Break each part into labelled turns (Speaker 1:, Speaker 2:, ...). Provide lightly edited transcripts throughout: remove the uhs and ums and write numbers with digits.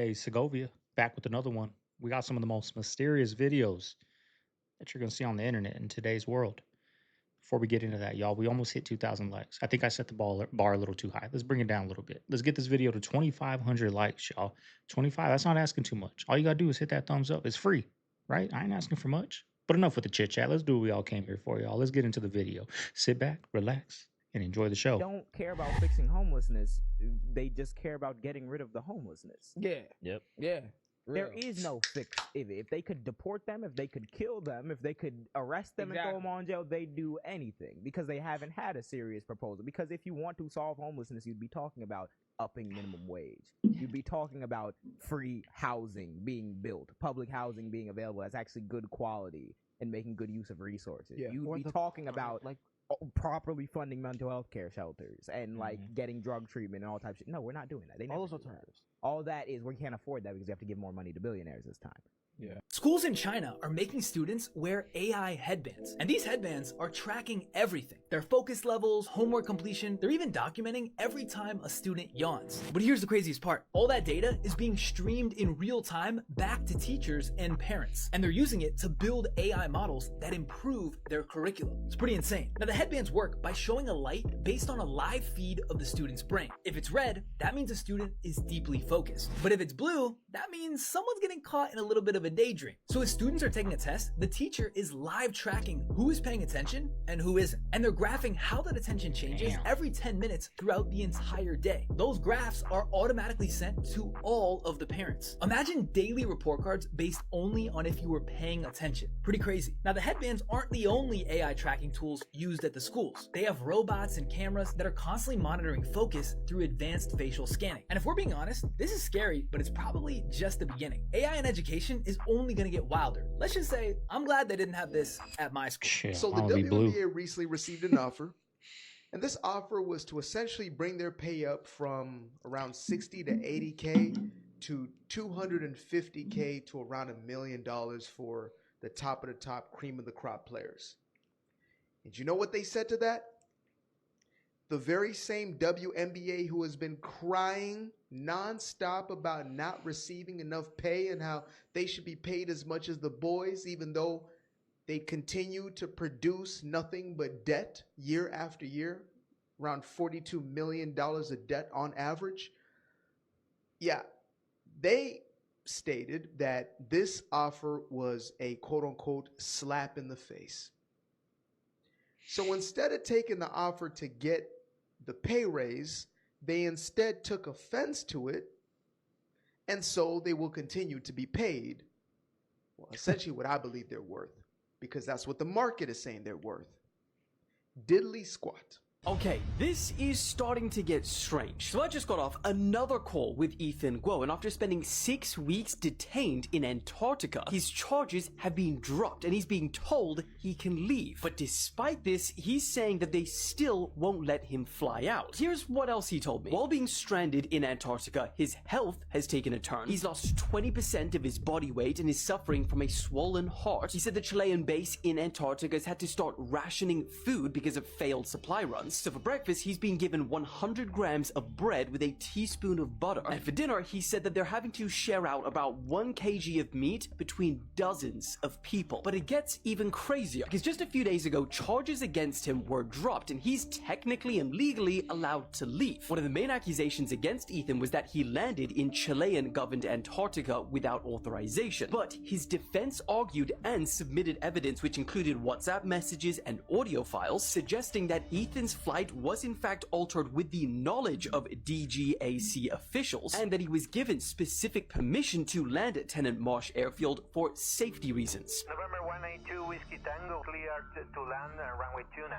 Speaker 1: Hey, Segovia, back with another one. We got some of the most mysterious videos that you're going to see on the internet in today's world. Before we get into that, y'all, we almost hit 2,000 likes. I think I set the bar a little too high. Let's bring it down a little bit. Let's get this video to 2,500 likes, y'all. 25, that's not asking too much. All you got to do is hit that thumbs up. It's free, right? I ain't asking for much. But enough with the chit chat. Let's do what we all came here for, y'all. Let's get into the video. Sit back, relax, and enjoy the show.
Speaker 2: Don't care about fixing homelessness. They just care about getting rid of the homelessness.
Speaker 3: Yeah.
Speaker 4: Yep.
Speaker 3: Yeah.
Speaker 2: There is no fix. If they could deport them, if they could kill them, if they could arrest them and throw them on jail, they'd do anything because they haven't had a serious proposal. Because if you want to solve homelessness, you'd be talking about upping minimum wage. You'd be talking about free housing being built, public housing being available that's actually good quality and making good use of resources.
Speaker 3: Yeah.
Speaker 2: You'd be talking about like properly funding mental health care shelters and like getting drug treatment and all types of shit. No, we're not doing that. They never
Speaker 3: All those
Speaker 2: do that.
Speaker 3: alternatives.
Speaker 2: All that is we can't afford that because we have to give more money to billionaires this time.
Speaker 3: Yeah.
Speaker 4: Schools in China are making students wear AI headbands, and these headbands are tracking everything. Their focus levels, homework completion, they're even documenting every time a student yawns. But here's the craziest part. All that data is being streamed in real time back to teachers and parents, and they're using it to build AI models that improve their curriculum. It's pretty insane. Now the headbands work by showing a light based on a live feed of the student's brain. If it's red, that means a student is deeply focused. But if it's blue, that means someone's getting caught in a little bit of a daydream. So as students are taking a test, the teacher is live tracking who is paying attention and who isn't. And they're graphing how that attention changes every 10 minutes throughout the entire day. Those graphs are automatically sent to all of the parents. Imagine daily report cards based only on if you were paying attention. Pretty crazy. Now the headbands aren't the only AI tracking tools used at the schools. They have robots and cameras that are constantly monitoring focus through advanced facial scanning. And if we're being honest, this is scary, but it's probably just the beginning. AI in education is only going to get wilder. Let's just say, I'm glad they didn't have this at my school.
Speaker 1: Shit,
Speaker 3: So the
Speaker 1: I'll be blue.
Speaker 3: WNBA recently received an offer, and this offer was to essentially bring their pay up from around 60 to 80K to 250K to around $1 million for the top of the top cream of the crop players. And you know what they said to that? The very same WNBA who has been crying nonstop about not receiving enough pay and how they should be paid as much as the boys, even though they continue to produce nothing but debt year after year, around $42 million of debt on average. Yeah, they stated that this offer was a quote-unquote slap in the face. So instead of taking the offer to get the pay raise, they instead took offense to it, and so they will continue to be paid, well, essentially what I believe they're worth, because that's what the market is saying they're worth. Diddly squat.
Speaker 5: Okay, this is starting to get strange. So I just got off another call with Ethan Guo, and after spending 6 weeks detained in Antarctica, his charges have been dropped and he's being told he can leave. But despite this, he's saying that they still won't let him fly out. Here's what else he told me. While being stranded in Antarctica, his health has taken a turn. He's lost 20% of his body weight and is suffering from a swollen heart. He said the Chilean base in Antarctica has had to start rationing food because of failed supply runs. So for breakfast, he's being given 100 grams of bread with a teaspoon of butter. And for dinner, he said that they're having to share out about 1 kg of meat between dozens of people. But it gets even crazier, because just a few days ago, charges against him were dropped, and he's technically and legally allowed to leave. One of the main accusations against Ethan was that he landed in Chilean-governed Antarctica without authorization. But his defense argued and submitted evidence which included WhatsApp messages and audio files suggesting that Ethan's flight was in fact altered with the knowledge of DGAC officials, and that he was given specific permission to land at Tenant Marsh Airfield for safety reasons.
Speaker 6: November 182 Whiskey Tango, cleared to land runway 29.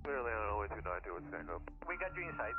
Speaker 7: Clear land runway 29 to a Tango.
Speaker 6: We got you inside.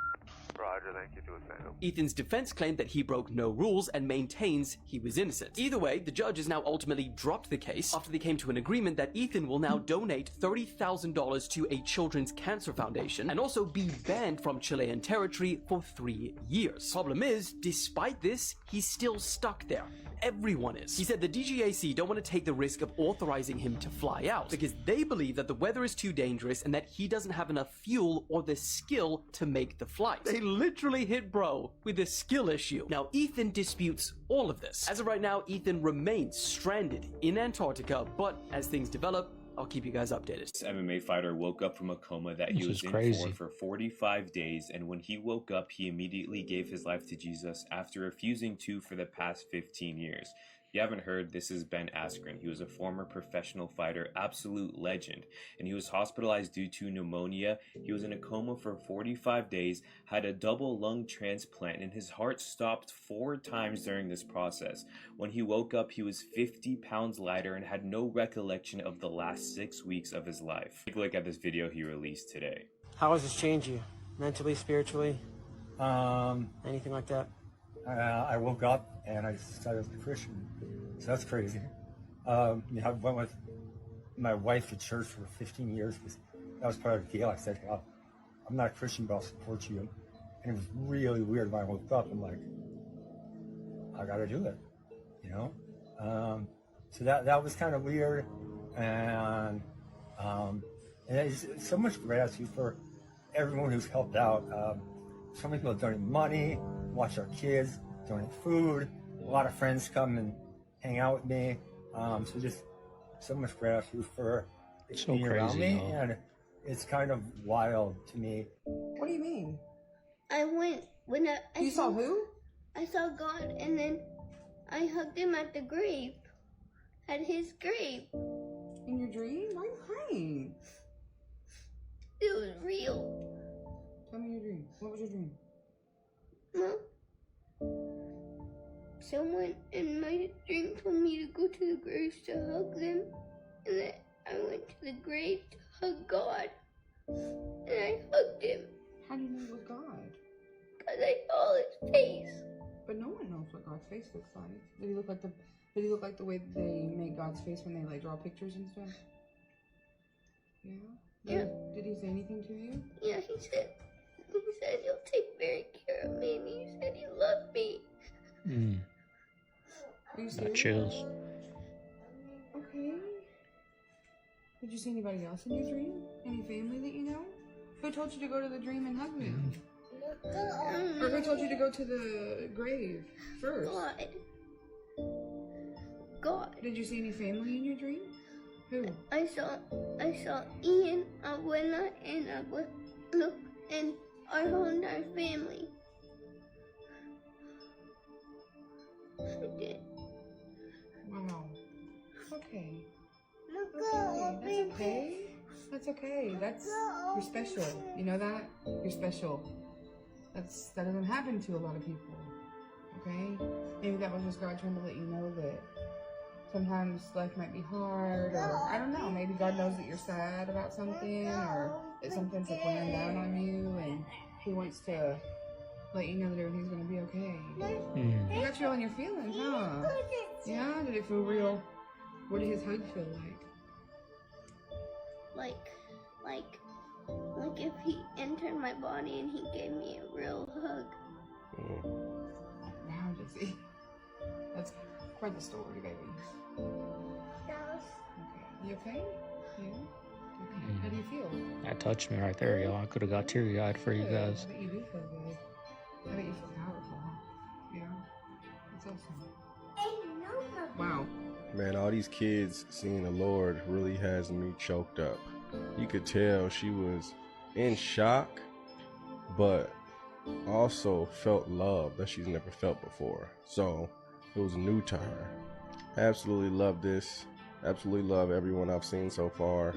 Speaker 7: Roger, thank you, to a Tango.
Speaker 5: Ethan's defense claimed that he broke no rules and maintains he was innocent. Either way, the judge has now ultimately dropped the case after they came to an agreement that Ethan will now donate $30,000 to a children's cancer foundation and also be banned from Chilean territory for 3 years. Problem is, despite this, he's still stuck there. Everyone is. He said the DGAC don't want to take the risk of authorizing him to fly out, out because they believe that the weather is too dangerous and that he doesn't have enough fuel or the skill to make the flight. They literally hit bro with a skill issue. Now, Ethan disputes all of this. As of right now, Ethan remains stranded in Antarctica, but as things develop, I'll keep you guys updated.
Speaker 8: This MMA fighter woke up from a coma that he was in for 45 days, and when he woke up, he immediately gave his life to Jesus after refusing to for the past 15 years. If you haven't heard, this is Ben Askren. He was a former professional fighter, absolute legend, and he was hospitalized due to pneumonia. He was in a coma for 45 days, had a double lung transplant, and his heart stopped 4 times during this process. When he woke up, he was 50 pounds lighter and had no recollection of the last 6 weeks of his life. Take a look at this video he released today.
Speaker 9: How has this changed you? Mentally, spiritually? Anything like that?
Speaker 10: I woke up and I decided I was a Christian. So that's crazy. I went with my wife to church for 15 years because that was part of the deal. I said, hey, I'm not a Christian, but I'll support you. And it was really weird when I woke up. I'm like, I gotta do it, So that was kind of weird. And there's so much gratitude for everyone who's helped out. So many people donate money, watch our kids, donate food. A lot of friends come and hang out with me. So just so much gratitude for being around me. And it's kind of wild to me.
Speaker 11: What do you mean?
Speaker 12: I went when I
Speaker 11: You saw who?
Speaker 12: I saw God, and then I hugged him at the grave, at his grave.
Speaker 11: In your dream? Why are you crying?
Speaker 12: It was real.
Speaker 11: Tell me your dream. What was your dream?
Speaker 12: Mom, someone in my dream told me to go to the graves to hug them, and then I went to the grave to hug God, and I hugged him.
Speaker 11: How do you know it was God?
Speaker 12: Because I saw his face.
Speaker 11: But no one knows what God's face looks like. Did he look like the way that they make God's face when they draw pictures and stuff? Yeah?
Speaker 12: Yeah.
Speaker 11: Did he say anything to you?
Speaker 12: Yeah, he said he'll take very care of me, and he said he loved me.
Speaker 11: Are you serious?
Speaker 1: That chills.
Speaker 11: Okay. Did you see anybody else in your dream? Any family that you know? Who told you to go to the dream and hug them? Or who told you to go to the grave first?
Speaker 12: God.
Speaker 11: Did you see any family in your dream? Who?
Speaker 12: I saw Ian, Abuela, and Abuelo, and our whole entire family. I did.
Speaker 11: Wow. Okay. That's okay. That's okay. You're special. You know that? You're special. That doesn't happen to a lot of people. Okay? Maybe that was just God trying to let you know that sometimes life might be hard, or I don't know, maybe God knows that you're sad about something, or that something's weighing down on you, and he wants to let you know that everything's gonna be okay. You got you all in your feelings, huh? Yeah? Did it feel real? What did his hug feel like?
Speaker 12: Like if he entered my body and he gave me a real hug.
Speaker 11: Wow, Jesse. That's quite the story, baby. Okay. You okay? Yeah? Okay. How do you feel?
Speaker 1: That touched me right there, y'all. I could have got teary-eyed for you guys.
Speaker 11: I bet you do feel good. I bet you feel powerful. Yeah? That's awesome. Wow.
Speaker 13: Man, all these kids seeing the Lord really has me choked up. You could tell she was in shock, but also felt love that she's never felt before. So it was new to her. Absolutely love this. Absolutely love everyone I've seen so far.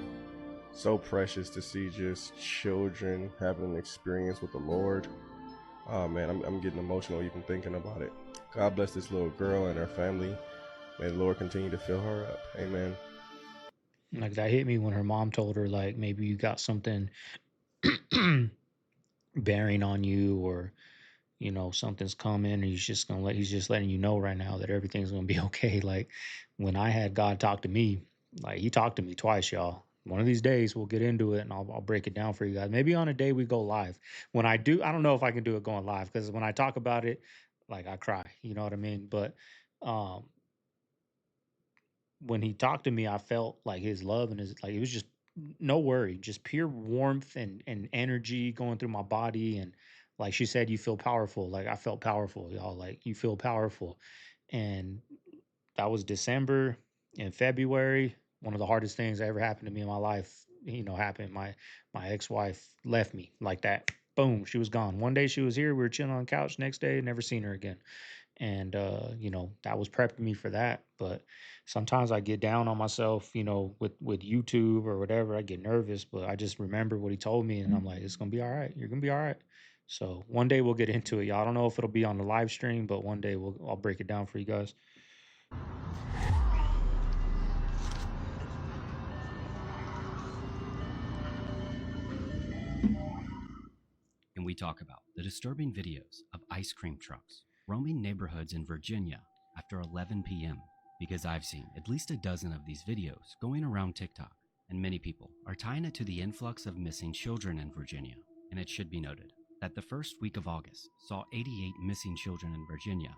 Speaker 13: So precious to see just children having an experience with the Lord. Oh man, I'm getting emotional even thinking about it. God bless this little girl and her family. May the Lord continue to fill her up. Amen.
Speaker 1: Like, that hit me when her mom told her, like, maybe you got something bearing on you, or something's coming, and he's just letting you know right now that everything's gonna be okay. Like, when I had God talk to me, like, he talked to me twice, y'all. One of these days we'll get into it and I'll break it down for you guys. Maybe on a day we go live. When I do, I don't know if I can do it going live, because when I talk about it, like, I cry, you know what I mean? But when he talked to me, I felt like his love and his, like, it was just no worry, just pure warmth and energy going through my body. And like she said, you feel powerful. Like I felt powerful, y'all. Like you feel powerful. And that was December. In February, one of the hardest things that ever happened to me in my life, happened. My ex-wife left me like that. Boom, she was gone. One day she was here, we were chilling on the couch. Next day, never seen her again. And that was prepping me for that. But sometimes I get down on myself, with YouTube or whatever. I get nervous, but I just remember what he told me, and I'm like, it's gonna be all right. You're gonna be all right. So one day we'll get into it, y'all. I don't know if it'll be on the live stream, but one day I'll break it down for you guys.
Speaker 14: And we talk about the disturbing videos of ice cream trucks roaming neighborhoods in Virginia after 11 p.m. because I've seen at least a dozen of these videos going around TikTok, and many people are tying it to the influx of missing children in Virginia. And it should be noted that the first week of August saw 88 missing children in Virginia.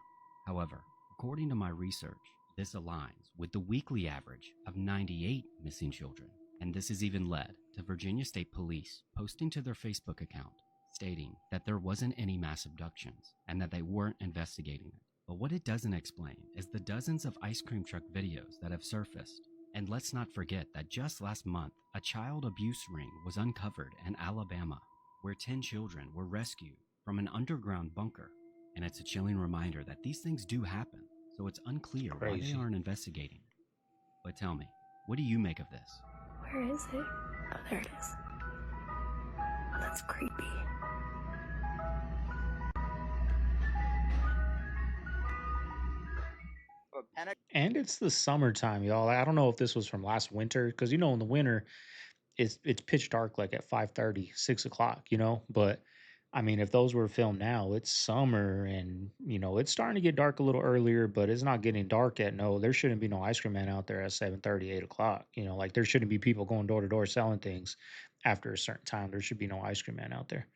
Speaker 14: However, according to my research, this aligns with the weekly average of 98 missing children. And this has even led to Virginia State Police posting to their Facebook account stating that there wasn't any mass abductions and that they weren't investigating it. But what it doesn't explain is the dozens of ice cream truck videos that have surfaced. And let's not forget that just last month, a child abuse ring was uncovered in Alabama, where 10 children were rescued from an underground bunker. And it's a chilling reminder that these things do happen, so it's unclear why they aren't investigating. But tell me, what do you make of this?
Speaker 15: Where is it? Oh, there it is. Oh, that's creepy.
Speaker 1: And it's the summertime, y'all. I don't know if this was from last winter, because in the winter it's pitch dark like at 5:30, 6 o'clock, But I mean, if those were filmed now, it's summer, and it's starting to get dark a little earlier, but it's not getting dark yet. No, there shouldn't be no ice cream man out there at 7:30, 8 o'clock. Like there shouldn't be people going door to door selling things after a certain time. There should be no ice cream man out there.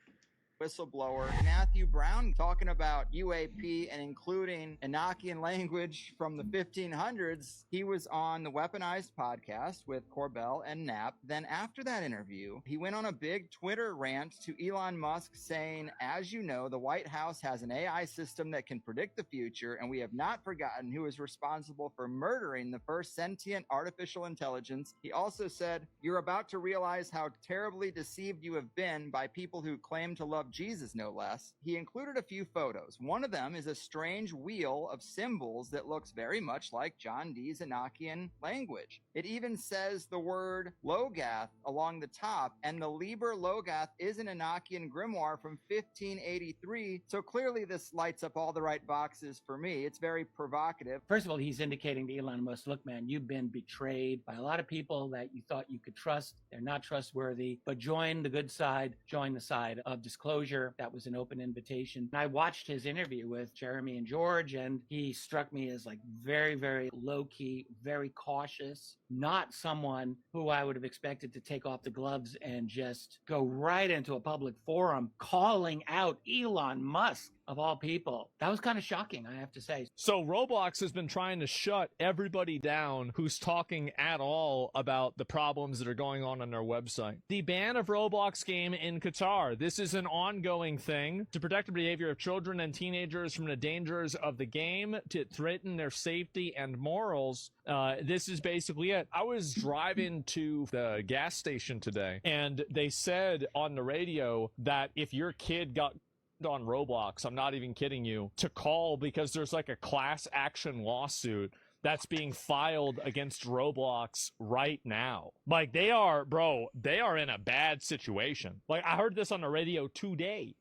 Speaker 16: Whistleblower Matthew Brown talking about UAP and including Enochian language from the 1500s. He was on the Weaponized podcast with Corbell and Knapp. Then after that interview, he went on a big Twitter rant to Elon Musk saying, as you know, the White House has an AI system that can predict the future, and we have not forgotten who is responsible for murdering the first sentient artificial intelligence. He also said, you're about to realize how terribly deceived you have been by people who claim to love Jesus, no less. He included a few photos. One of them is a strange wheel of symbols that looks very much like John Dee's Enochian language. It even says the word Logath along the top, and the Liber Logath is an Enochian grimoire from 1583, so clearly this lights up all the right boxes for me. It's very provocative.
Speaker 17: First of all, he's indicating to Elon Musk, look, man, you've been betrayed by a lot of people that you thought you could trust. They're not trustworthy, but join the good side, join the side of disclosure. That was an open invitation. I watched his interview with Jeremy and George, and he struck me as like very, very low-key, very cautious, not someone who I would have expected to take off the gloves and just go right into a public forum calling out Elon Musk. Of all people. That was kind of shocking, I have to say.
Speaker 18: So Roblox has been trying to shut everybody down who's talking at all about the problems that are going on their website. The ban of Roblox game in Qatar. This is an ongoing thing to protect the behavior of children and teenagers from the dangers of the game, to threaten their safety and morals. This is basically it. I was driving to the gas station today, and they said on the radio that if your kid got on Roblox, I'm not even kidding you, to call, because there's like a class action lawsuit that's being filed against Roblox right now. Like they are in a bad situation. Like I heard this on the radio today.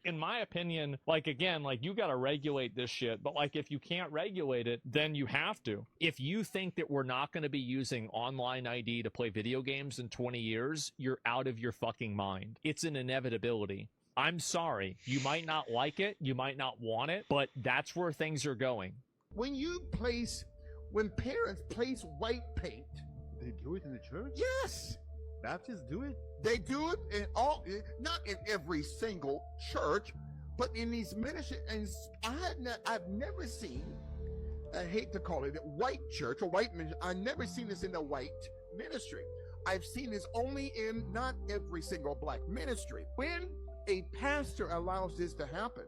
Speaker 18: In my opinion, like again, like you gotta regulate this shit, but like if you can't regulate it, then you have to. If you think that we're not gonna be using online ID to play video games in 20 years, you're out of your fucking mind. It's an inevitability. I'm sorry. You might not like it, you might not want it, but that's where things are going.
Speaker 19: When parents place white paint, they do it in the church? Yes. Baptists do it? They do it in not in every single church, but in these ministries. And I've never seen I hate to call it a white church or white ministry. I've never seen this in the white ministry. I've seen this only in not every single black ministry. When a pastor allows this to happen,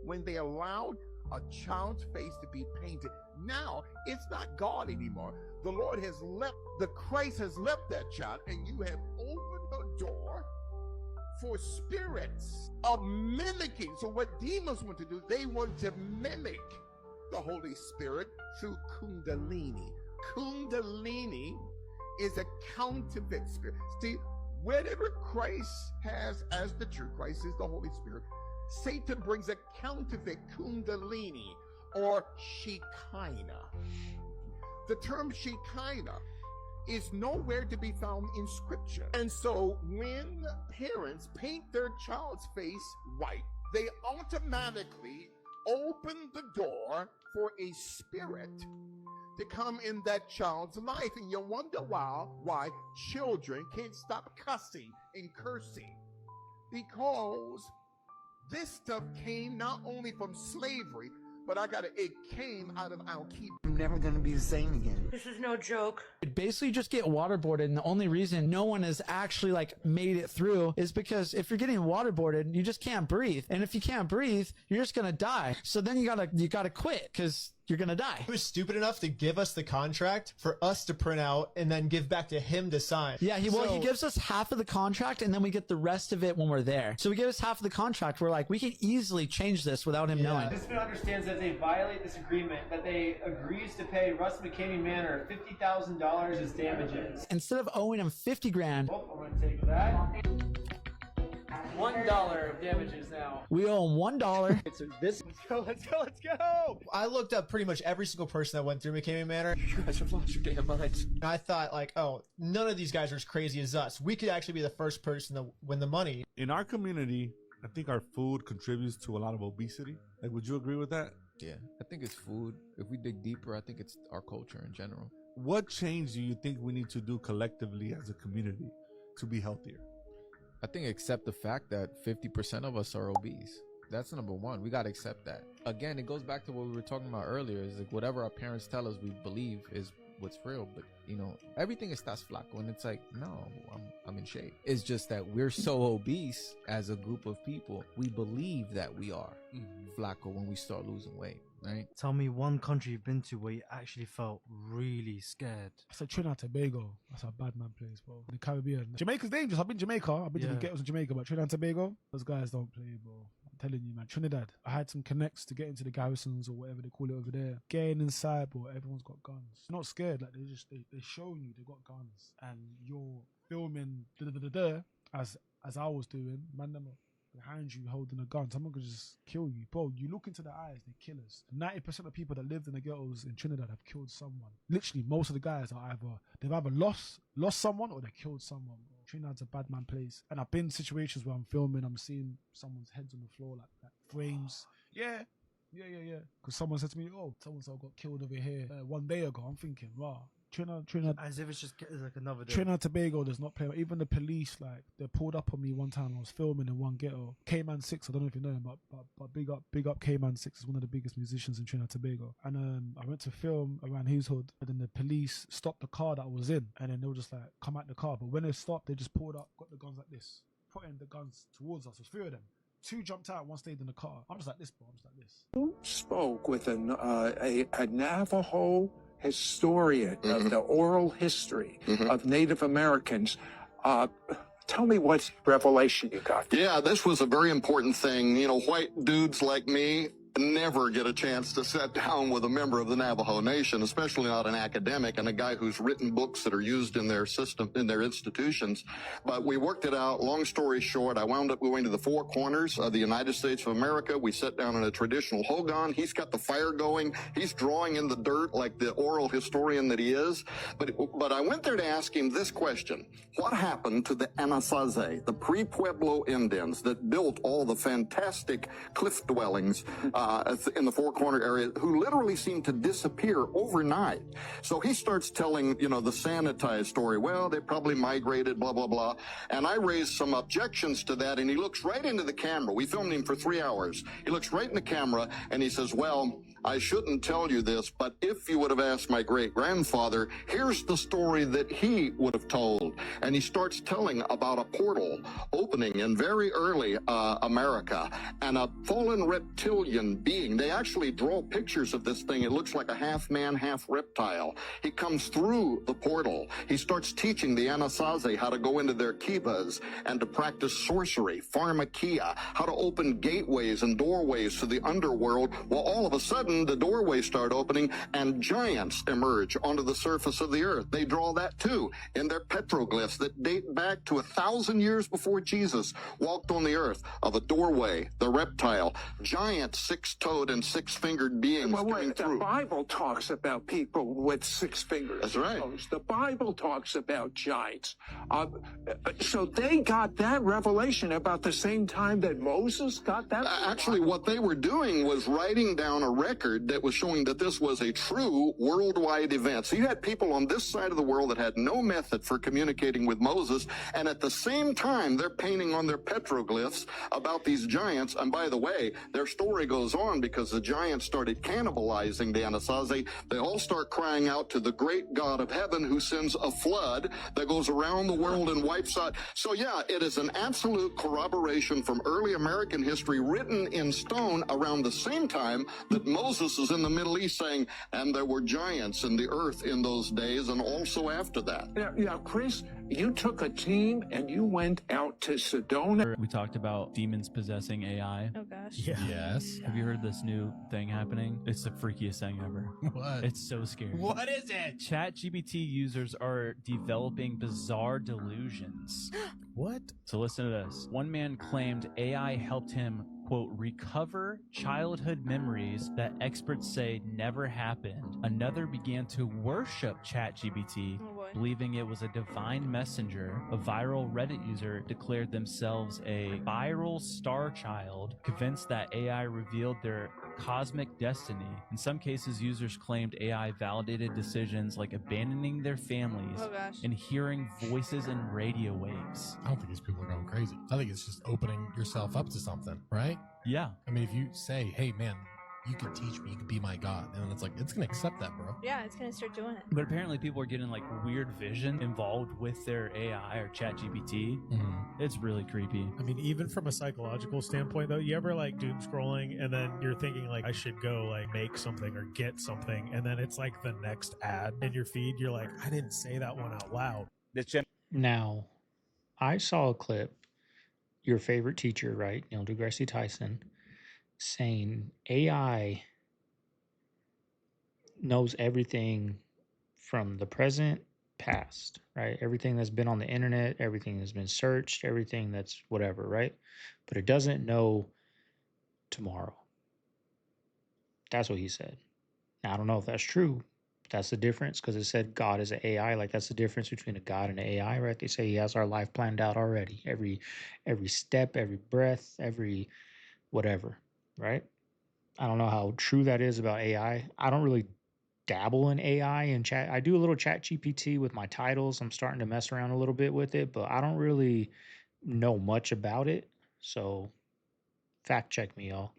Speaker 19: when they allowed a child's face to be painted, now it's not God anymore. The Lord has left, the Christ has left that child, and you have opened the door for spirits of mimicking. So what demons want to do, they want to mimic the Holy Spirit through Kundalini. Kundalini is a counterfeit spirit. See, whatever Christ has as the true Christ is the Holy Spirit, Satan brings a counterfeit Kundalini or Shekinah. The term Shekinah is nowhere to be found in Scripture. And so when parents paint their child's face white, they automatically open the door for a spirit to come in that child's life. And you wonder why children can't stop cussing and cursing. Because this stuff came not only from slavery, but it came out of our keep.
Speaker 9: I'm never gonna be the same again.
Speaker 20: This is no joke.
Speaker 21: Basically just get waterboarded, and the only reason no one has actually like made it through is because if you're getting waterboarded, you just can't breathe. And if you can't breathe, you're just gonna die. So then you gotta quit because you're gonna die.
Speaker 22: He was stupid enough to give us the contract for us to print out and then give back to him to sign.
Speaker 21: Yeah, he gives us half of the contract and then we get the rest of it when we're there. So we give us half of the contract. We're like, we can easily change this without him knowing.
Speaker 9: This man understands that they violate this agreement, that they agrees to pay Russ McKamey Manor $50,000 as damages.
Speaker 21: Instead of owing him 50 grand,
Speaker 9: I'm gonna take that. $1 of damages now.
Speaker 21: we owe him $1.
Speaker 22: Let's go. I looked up pretty much every single person that went through McKamey Manor.
Speaker 9: You guys have lost your damn minds.
Speaker 22: And I thought like, oh, none of these guys are as crazy as us. We could actually be the first person to win the money.
Speaker 23: In our community, I think our food contributes to a lot of obesity. Like, would you agree with that?
Speaker 24: Yeah, I think it's food. If we dig deeper, I think it's our culture in general.
Speaker 23: What change do you think we need to do collectively as a community to be healthier?
Speaker 24: I think accept the fact that 50% of us are obese. That's number one. We got to accept that. Again, it goes back to what we were talking about earlier. Is like whatever our parents tell us we believe is what's real. But, you know, everything is estás flaco. And it's like, no, I'm in shape. It's just that we're so obese as a group of people. We believe that we are flaco when we start losing weight. Right?
Speaker 25: Tell me one country you've been to where you actually felt really scared.
Speaker 26: I said Trinidad and Tobago. That's a bad man place, bro. The Caribbean. Jamaica's dangerous. I've been to Jamaica. I've been to the ghettos in Jamaica, but Trinidad and Tobago, those guys don't play, bro. I'm telling you, man. Trinidad, I had some connects to get into the garrisons or whatever they call it over there. Getting inside, bro, everyone's got guns. They're not scared. Like, they show you they got guns. And you're filming as I was doing. Man, them behind you holding a gun. Someone could just kill you. Bro, you look into their eyes, they're killers. 90% of people that lived in the ghettos in Trinidad have killed someone. Literally, most of the guys are they've either lost someone or they killed someone, bro. Trinidad's a bad man place. And I've been in situations where I'm filming, I'm seeing someone's heads on the floor, like frames. Yeah. Because someone said to me, oh, so-and-so got killed over here 1 day ago. I'm thinking, wow. Trinidad,
Speaker 25: as if it's just like another day.
Speaker 26: Trinidad and Tobago does not play. Even the police, like, they pulled up on me one time. I was filming in one ghetto. K-Man 6, I don't know if you know him, but big up K-Man 6 is one of the biggest musicians in Trinidad and Tobago. And I went to film around his hood, and then the police stopped the car that I was in, and then they were just like, come out the car. But when they stopped, they just pulled up, got the guns like this, putting the guns towards us. There's 3 of them. 2 jumped out, 1 stayed in the car. I'm just like this, bro. I'm just like this.
Speaker 27: Who spoke with a Navajo historian of the oral history of Native Americans. Tell me what revelation you got.
Speaker 28: Yeah, this was a very important thing. You know, white dudes like me never get a chance to sit down with a member of the Navajo Nation, especially not an academic and a guy who's written books that are used in their system, in their institutions. But we worked it out. Long story short, I wound up going to the 4 corners of the United States of America. We sat down in a traditional hogan. He's got the fire going. He's drawing in the dirt like the oral historian that he is. But I went there to ask him this question. What happened to the Anasazi, the pre-Pueblo Indians that built all the fantastic cliff dwellings in the 4 corner area, who literally seemed to disappear overnight? So he starts telling, you know, the sanitized story. Well, they probably migrated, blah, blah, blah. And I raised some objections to that, and he looks right into the camera. We filmed him for 3 hours. He looks right in the camera, and he says, well, I shouldn't tell you this, but if you would have asked my great-grandfather, here's the story that he would have told. And he starts telling about a portal opening in very early America, and a fallen reptilian being. They actually draw pictures of this thing. It looks like a half man, half reptile. He comes through the portal. He starts teaching the Anasazi how to go into their kivas and to practice sorcery, pharmakia, how to open gateways and doorways to the underworld. Well, all of a sudden, the doorways start opening and giants emerge onto the surface of the earth. They draw that too in their petroglyphs that date back to 1,000 years before Jesus walked on the earth, of a doorway, the reptile, giant six-toed and six-fingered beings coming through.
Speaker 27: The Bible talks about people with 6 fingers.
Speaker 28: That's right.
Speaker 27: The Bible talks about giants. So they got that revelation about the same time that Moses got that?
Speaker 28: Actually, what they were doing was writing down a record that was showing that this was a true worldwide event. So you had people on this side of the world that had no method for communicating with Moses, and at the same time, they're painting on their petroglyphs about these giants. And by the way, their story goes on because the giants started cannibalizing the Anasazi. They all start crying out to the great God of heaven who sends a flood that goes around the world and wipes out. So yeah, it is an absolute corroboration from early American history written in stone around the same time that Moses is in the Middle East saying, and there were giants in the earth in those days and also after that.
Speaker 27: Now, Chris, you took a team and you went out to Sedona.
Speaker 2: We talked about demons possessing AI.
Speaker 3: Oh gosh.
Speaker 2: Yeah. Yes. Have you heard this new thing happening? It's the freakiest thing ever.
Speaker 4: What?
Speaker 2: It's so scary.
Speaker 4: What is it?
Speaker 2: ChatGPT users are developing bizarre delusions.
Speaker 4: What?
Speaker 2: So listen to this. One man claimed AI helped him, quote, recover childhood memories that experts say never happened. Another began to worship ChatGPT, believing it was a divine messenger. A viral Reddit user declared themselves a viral star child, convinced that AI revealed their cosmic destiny. In some cases, users claimed AI validated decisions like abandoning their families and hearing voices in radio waves.
Speaker 4: I don't think these people are going crazy. I think it's just opening yourself up to something, right?
Speaker 2: Yeah.
Speaker 4: I mean, if you say, hey, man, you can teach me, you can be my God, and it's like, it's going to accept that, bro.
Speaker 3: Yeah, it's gonna start doing it.
Speaker 2: But apparently people are getting like weird vision involved with their AI or ChatGPT. It's really creepy.
Speaker 5: I mean, even from a psychological standpoint, though, you ever like doom scrolling and then you're thinking like, I should go like make something or get something, and then it's like the next ad in your feed. You're like, I didn't say that one out loud.
Speaker 1: Now, I saw a clip, your favorite teacher, right, Neil deGrasse Tyson, saying AI knows everything from the present, past, right? Everything that's been on the internet, everything that's been searched, everything that's whatever, right? But it doesn't know tomorrow. That's what he said. Now, I don't know if that's true. But that's the difference, because it said God is an AI. Like, that's the difference between a God and an AI, right? They say he has our life planned out already. Every step, every breath, every whatever, right? I don't know how true that is about AI. I don't really dabble in AI and chat. I do a little chat GPT with my titles. I'm starting to mess around a little bit with it, but I don't really know much about it. So fact check me, y'all.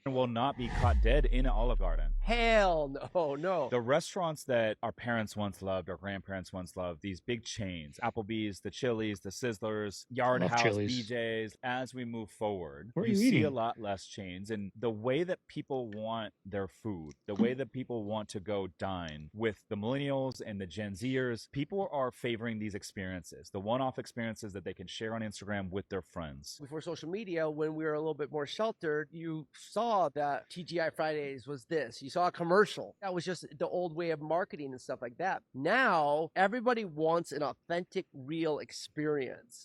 Speaker 6: Will not be caught dead in Olive Garden.
Speaker 7: Hell no.
Speaker 6: The restaurants that our parents once loved, our grandparents once loved, these big chains, Applebee's, the Chili's, the Sizzlers, Yard
Speaker 1: Love
Speaker 6: House,
Speaker 1: Chili's.
Speaker 6: BJ's, as we move forward,
Speaker 1: Where are
Speaker 6: you
Speaker 1: you
Speaker 6: see
Speaker 1: eating?
Speaker 6: a lot less chains. And the way that people want their food, the way that people want to go dine with the millennials and the Gen Zers, people are favoring these experiences, the one-off experiences that they can share on Instagram with their friends.
Speaker 7: Before social media, when we were a little bit more sheltered, you saw that TGI Fridays was this. You saw a commercial. That was just the old way of marketing and stuff like that. Now, everybody wants an authentic, real experience.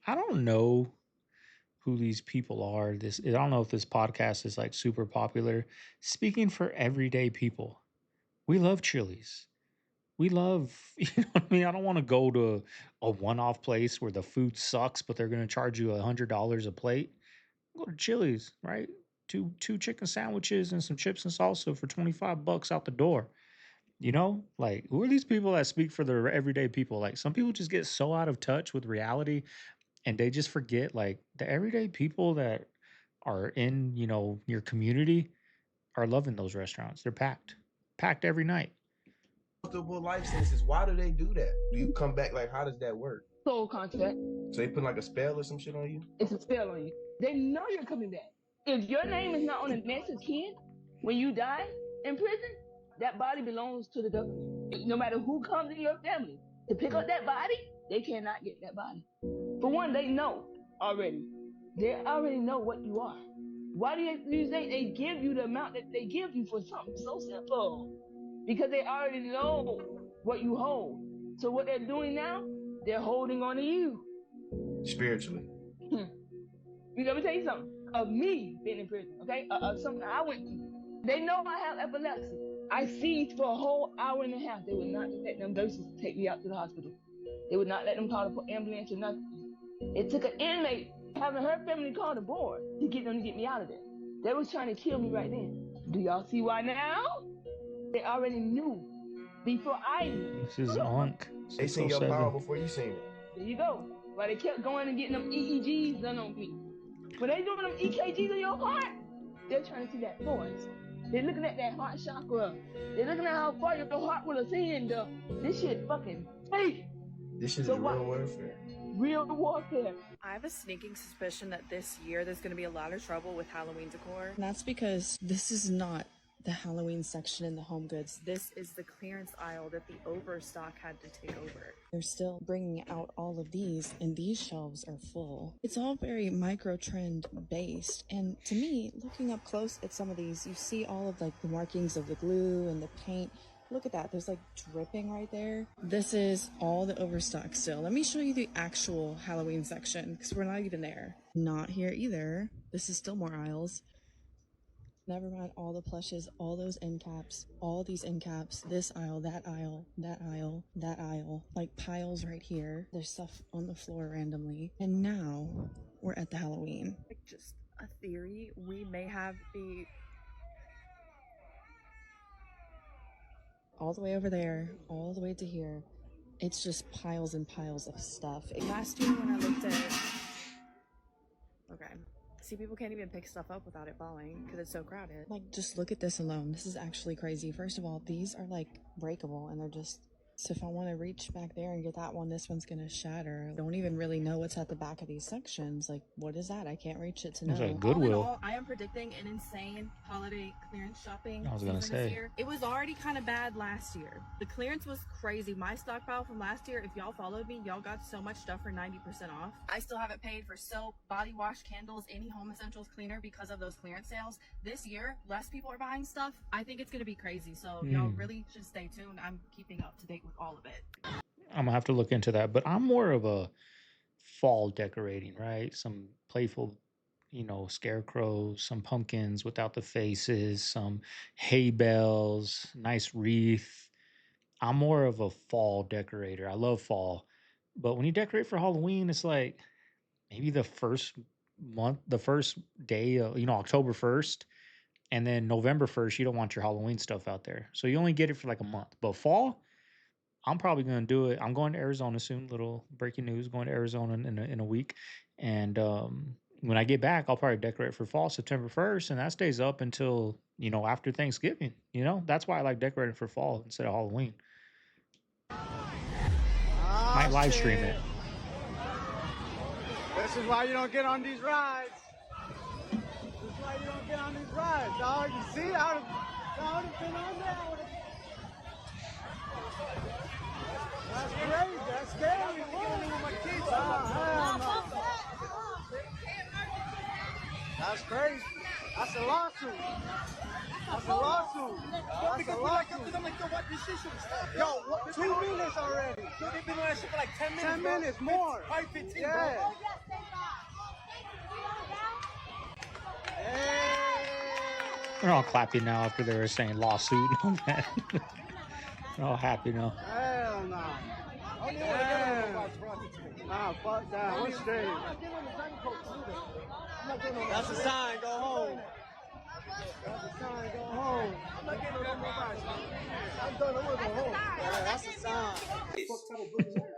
Speaker 1: I don't know who these people are. I don't know if this podcast is like super popular. Speaking for everyday people, we love Chili's. We love, you know what I mean? I don't want to go to a one-off place where the food sucks, but they're going to charge you $100 a plate. Go to Chili's, right? Two chicken sandwiches and some chips and salsa for $25 out the door. You know, like, who are these people that speak for the everyday people? Like, some people just get so out of touch with reality and they just forget, like, the everyday people that are in, you know, your community are loving those restaurants. They're packed every night.
Speaker 3: Multiple life sentences. Why do they do that? Do you come back? Like, how does that work?
Speaker 8: Soul contract.
Speaker 3: So they put like a spell or some shit on you?
Speaker 8: It's a spell on you. They know you're coming back. If your name is not on the next of kin when you die in prison, that body belongs to the government. No matter who comes in your family to pick up that body, they cannot get that body. For one, they know already. They already know what you are. Why do you think they give you the amount that they give you for something so simple? Because they already know what you hold. So what they're doing now, they're holding on to you.
Speaker 3: Spiritually.
Speaker 8: Let me tell you something. Of me being in prison, okay? Something I went through. They know I have epilepsy. I seized for a whole hour and a half. They would not let them nurses take me out to the hospital. They would not let them call the ambulance or nothing. It took an inmate having her family call the board to get them to get me out of there. They was trying to kill me right then. Do y'all see why now? They already knew before I knew.
Speaker 1: This is Unk.
Speaker 3: They seen your power before you seen it.
Speaker 8: There you go. Why they kept going and getting them EEGs done on me. When they doing them EKGs on your heart, they're trying to see that force. They're looking at that heart chakra. They're looking at how far your heart will ascend. This shit fucking fake.
Speaker 3: This shit is real warfare.
Speaker 8: Real warfare.
Speaker 10: I have a sneaking suspicion that this year there's going to be a lot of trouble with Halloween decor.
Speaker 11: And that's because this is not the Halloween section in the home goods.
Speaker 10: This is the clearance aisle that the overstock had to take over.
Speaker 11: They're still bringing out all of these, and these shelves are full. It's all very micro trend based, and to me, looking up close at some of these, you see all of like the markings of the glue and the paint. Look at that, there's like dripping right there. This is all the overstock still. Let me show you the actual Halloween section, because we're not even there. Not here either. This is still more aisles. Never mind all the plushes, all those end caps, all these end caps, this aisle, that aisle, that aisle, that aisle, like piles right here. There's stuff on the floor randomly. And now we're at the Halloween.
Speaker 10: Like just a theory, we may have the...
Speaker 11: All the way over there, all the way to here. It's just piles and piles of stuff.
Speaker 10: Last year when I looked at it... Okay. See, people can't even pick stuff up without it falling because it's so crowded.
Speaker 11: Like, just look at this alone. This is actually crazy. First of all, these are like breakable and they're just... So if I want to reach back there and get that one, this one's going to shatter. I don't even really know what's at the back of these sections. Like, what is that? I can't reach it to know.
Speaker 1: It's like Goodwill.
Speaker 10: All in all, I am predicting an insane holiday clearance shopping
Speaker 1: I was gonna
Speaker 10: season this
Speaker 1: say.
Speaker 10: year. It was already kind of bad last year. The clearance was crazy. My stockpile from last year, if y'all followed me, y'all got so much stuff for 90% off. I still haven't paid for soap, body wash, candles, any home essentials cleaner because of those clearance sales. This year, less people are buying stuff. I think it's going to be crazy. So y'all really should stay tuned. I'm keeping up to date with all of it.
Speaker 1: I'm gonna have to look into that, but I'm more of a fall decorating, right? Some playful, scarecrows, some pumpkins without the faces, some hay bales, nice wreath. I'm more of a fall decorator. I love fall, but when you decorate for Halloween, it's like maybe the first day of, October 1st, and then November 1st, you don't want your Halloween stuff out there. So you only get it for like a month. But fall, I'm probably going to do it. I'm going to Arizona soon. Little breaking news, going to Arizona in a week. And when I get back, I'll probably decorate for fall, September 1st. And that stays up until, after Thanksgiving. That's why I like decorating for fall instead of Halloween. Might live stream it.
Speaker 12: This is why you don't get on these rides. This is why you don't get on these rides, dog. You see, I would have been on there. That's crazy. That's scary. With my kids. That's crazy. That's a lawsuit. That's a lawsuit. That's a lawsuit. I'm like, yo, what? This shit should stop. Yo, what? 2 minutes already. Yo, they've been on that shit for like 10 minutes. 10 minutes more. Probably 15, yeah. Bro.
Speaker 1: They're all clapping now after they were saying lawsuit. They're all happy now.
Speaker 12: Hell no. Damn. Nah, fuck that. We're straight. That's a sign. Go home. That's a sign. Go home. I'm not getting no more rides. I'm done. I'm gonna go home. Yeah, that's a sign. What type of book is that?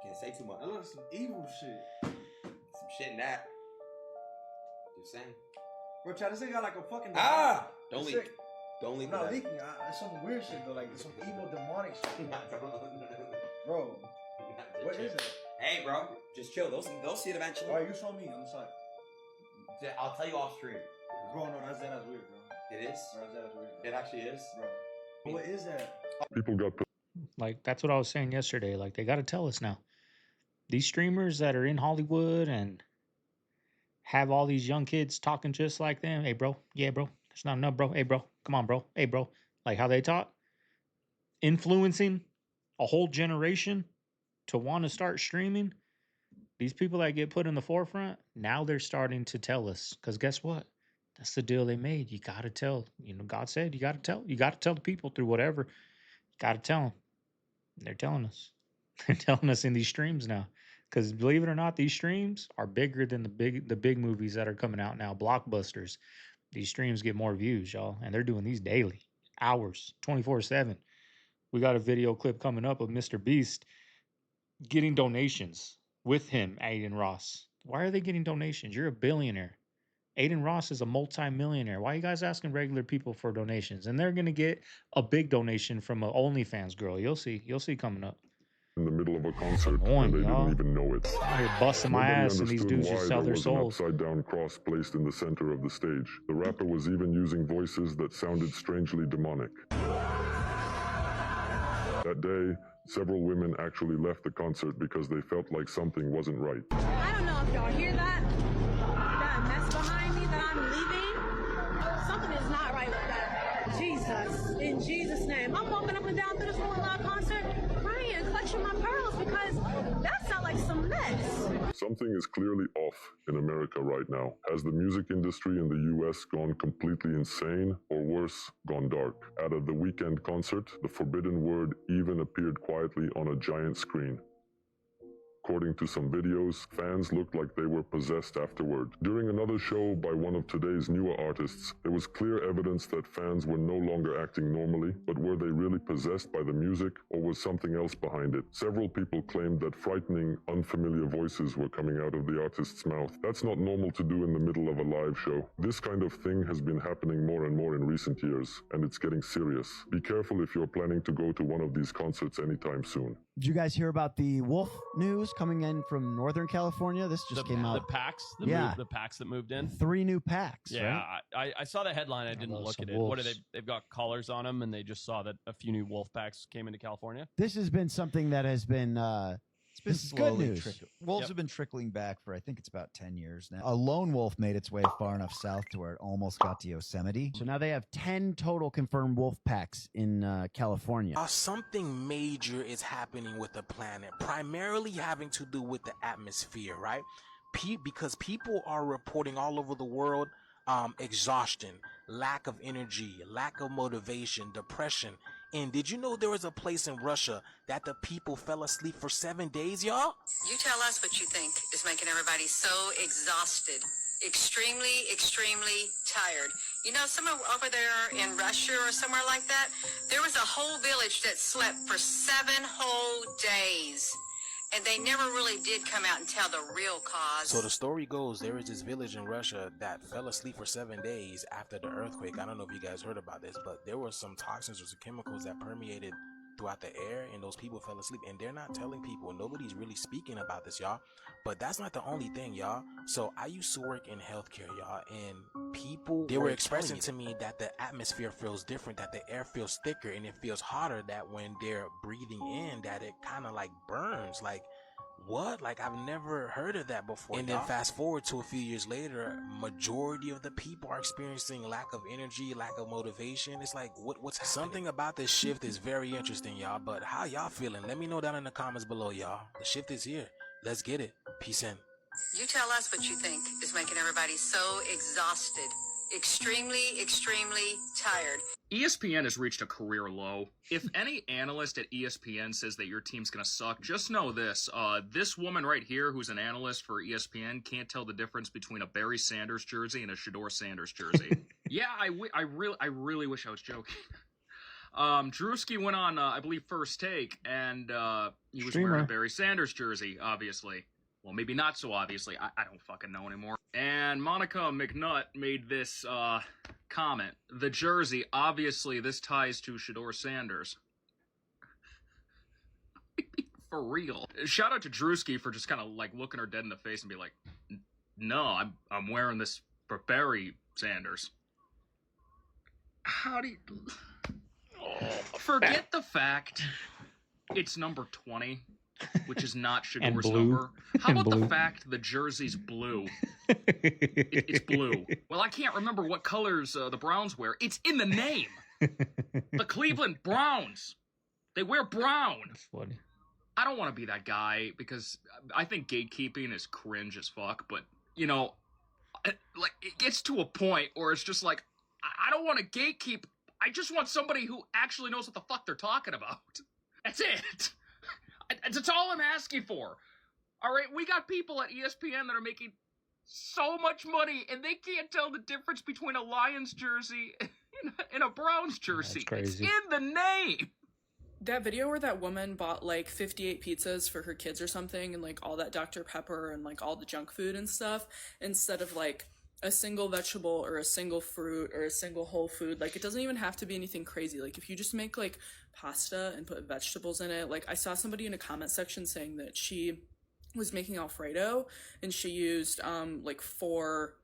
Speaker 13: Can't say too much. I love some evil shit. Some shit in that. Just saying.
Speaker 12: Bro, Chad, this nigga got like a fucking.
Speaker 13: Don't
Speaker 12: This
Speaker 13: leak.
Speaker 12: sick.
Speaker 13: Don't leak.
Speaker 12: I'm not
Speaker 13: that.
Speaker 12: leaking. It's some weird shit though, like some evil demonic shit. Bro, what is it?
Speaker 13: Hey, bro, just chill. They'll see it eventually.
Speaker 12: Alright, you show me on the side.
Speaker 13: I'll tell you off stream.
Speaker 12: Bro, no, that's weird, bro.
Speaker 13: It is.
Speaker 12: Bro, that's weird.
Speaker 13: It actually is.
Speaker 12: Bro, what is that?
Speaker 1: People got like that's what I was saying yesterday. Like they got to tell us now. These streamers that are in Hollywood and have all these young kids talking just like them. Hey, bro. Yeah, bro. That's not enough, bro. Hey, bro. Come on, bro. Hey, bro. Like how they talk, influencing a whole generation to want to start streaming. These people that get put in the forefront, now they're starting to tell us. Because guess what? That's the deal they made. You got to tell. You know, God said you got to tell. You got to tell the people through whatever. You got to tell them. They're telling us. They're telling us in these streams now. Because believe it or not, these streams are bigger than the big movies that are coming out now. Blockbusters. These streams get more views, y'all. And they're doing these daily. Hours. 24/7. We got a video clip coming up of MrBeast getting donations with him, Aiden Ross. Why are they getting donations? You're a billionaire. Aiden Ross is a multi-millionaire. Why are you guys asking regular people for donations? And they're going to get a big donation from an OnlyFans girl. You'll see. You'll see coming up.
Speaker 14: In the middle of a concert,
Speaker 1: annoying,
Speaker 14: and they
Speaker 1: y'all.
Speaker 14: didn't even know it.
Speaker 1: Out here busting my
Speaker 14: Nobody
Speaker 1: ass, and these
Speaker 14: understood
Speaker 1: dudes
Speaker 14: why
Speaker 1: just sell
Speaker 14: there
Speaker 1: their
Speaker 14: was
Speaker 1: souls.
Speaker 14: an upside-down cross placed in the center of the stage. The rapper was even using voices that sounded strangely demonic. That day, several women actually left the concert because they felt like something wasn't right.
Speaker 15: I don't know if y'all hear that. That mess behind me that I'm leaving. Something is not right with that. Jesus, in Jesus' name. I'm walking up and down through this whole live concert, praying, clutching my pearls because that sounds like some mess.
Speaker 14: Something is clearly off in America right now. Has the music industry in the US gone completely insane, or worse, gone dark? At a The Weeknd concert, the forbidden word even appeared quietly on a giant screen. According to some videos, fans looked like they were possessed afterward. During another show by one of today's newer artists, there was clear evidence that fans were no longer acting normally, but were they really possessed by the music, or was something else behind it? Several people claimed that frightening, unfamiliar voices were coming out of the artist's mouth. That's not normal to do in the middle of a live show. This kind of thing has been happening more and more in recent years, and it's getting serious. Be careful if you're planning to go to one of these concerts anytime soon.
Speaker 16: Did you guys hear about the wolf news coming in from Northern California? This just came out.
Speaker 17: The packs, the packs that moved in.
Speaker 16: 3 new packs.
Speaker 17: Yeah,
Speaker 16: right?
Speaker 17: I saw the headline. I didn't look at it. What are they? They've got collars on them, and they just saw that a few new wolf packs came into California.
Speaker 16: This has been something that has been. This is good news.
Speaker 18: Wolves have been trickling back for, I think it's about 10 years now. A lone wolf made its way far enough south to where it almost got to Yosemite.
Speaker 16: So now they have 10 total confirmed wolf packs in California.
Speaker 19: Something major is happening with the planet, primarily having to do with the atmosphere, right? Because people are reporting all over the world exhaustion, lack of energy, lack of motivation, depression. And did you know there was a place in Russia that the people fell asleep for 7 days, y'all?
Speaker 20: You tell us what you think is making everybody so exhausted, extremely, extremely tired. You know, somewhere over there in Russia or somewhere like that, there was a whole village that slept for 7 whole days. And they never really did come out and tell the real cause.
Speaker 19: So the story goes, there is this village in Russia that fell asleep for 7 days after the earthquake. I don't know if you guys heard about this, but there were some toxins or some chemicals that permeated throughout the air, and those people fell asleep. And they're not telling people. Nobody's really speaking about this, y'all. But that's not the only thing, y'all. So I used to work in healthcare, y'all, and people, they were expressing to me that the atmosphere feels different, that the air feels thicker, and it feels hotter, that when they're breathing in, that it kind of like burns. Like, what? Like, I've never heard of that before. And then fast forward to a few years later, majority of the people are experiencing lack of energy, lack of motivation. It's like, what's happening? Something about this shift is very interesting, y'all. But how y'all feeling? Let me know down in the comments below, y'all. The shift is here. Let's get it. Peace in.
Speaker 20: You tell us what you think is making everybody so exhausted, extremely, extremely tired.
Speaker 21: ESPN has reached a career low. If any analyst at ESPN says that your team's going to suck, just know this. This woman right here, who's an analyst for ESPN, can't tell the difference between a Barry Sanders jersey and a Shador Sanders jersey. Yeah, I really wish I was joking. Drewski went on, I believe, First Take, and he was wearing a Barry Sanders jersey, obviously. Well, maybe not so obviously. I don't fucking know anymore. And Monica McNutt made this comment. The jersey, obviously this ties to Shador Sanders. For real. Shout out to Drewski for just kind of like looking her dead in the face and be like, no, I'm wearing this for Barry Sanders. How do you... Forget the fact it's number 20, which is not Shador's number. How about the fact the jersey's blue? It's blue. Well, I can't remember what colors the Browns wear. It's in the name. The Cleveland Browns. They wear brown.
Speaker 1: That's funny.
Speaker 21: I don't want to be that guy because I think gatekeeping is cringe as fuck, but, you know, like, it gets to a point where it's just like, I don't want to gatekeep. I just want somebody who actually knows what the fuck they're talking about. That's it. That's all I'm asking for. All right, we got people at ESPN that are making so much money, and they can't tell the difference between a Lions jersey and a Browns jersey.
Speaker 1: That's crazy.
Speaker 21: It's in the name.
Speaker 9: That video where that woman bought like 58 pizzas for her kids or something, and like all that Dr. Pepper and like all the junk food and stuff, instead of like a single vegetable or a single fruit or a single whole food. Like, it doesn't even have to be anything crazy. Like, if you just make like pasta and put vegetables in it. Like, I saw somebody in a comment section saying that she was making Alfredo and she used like 4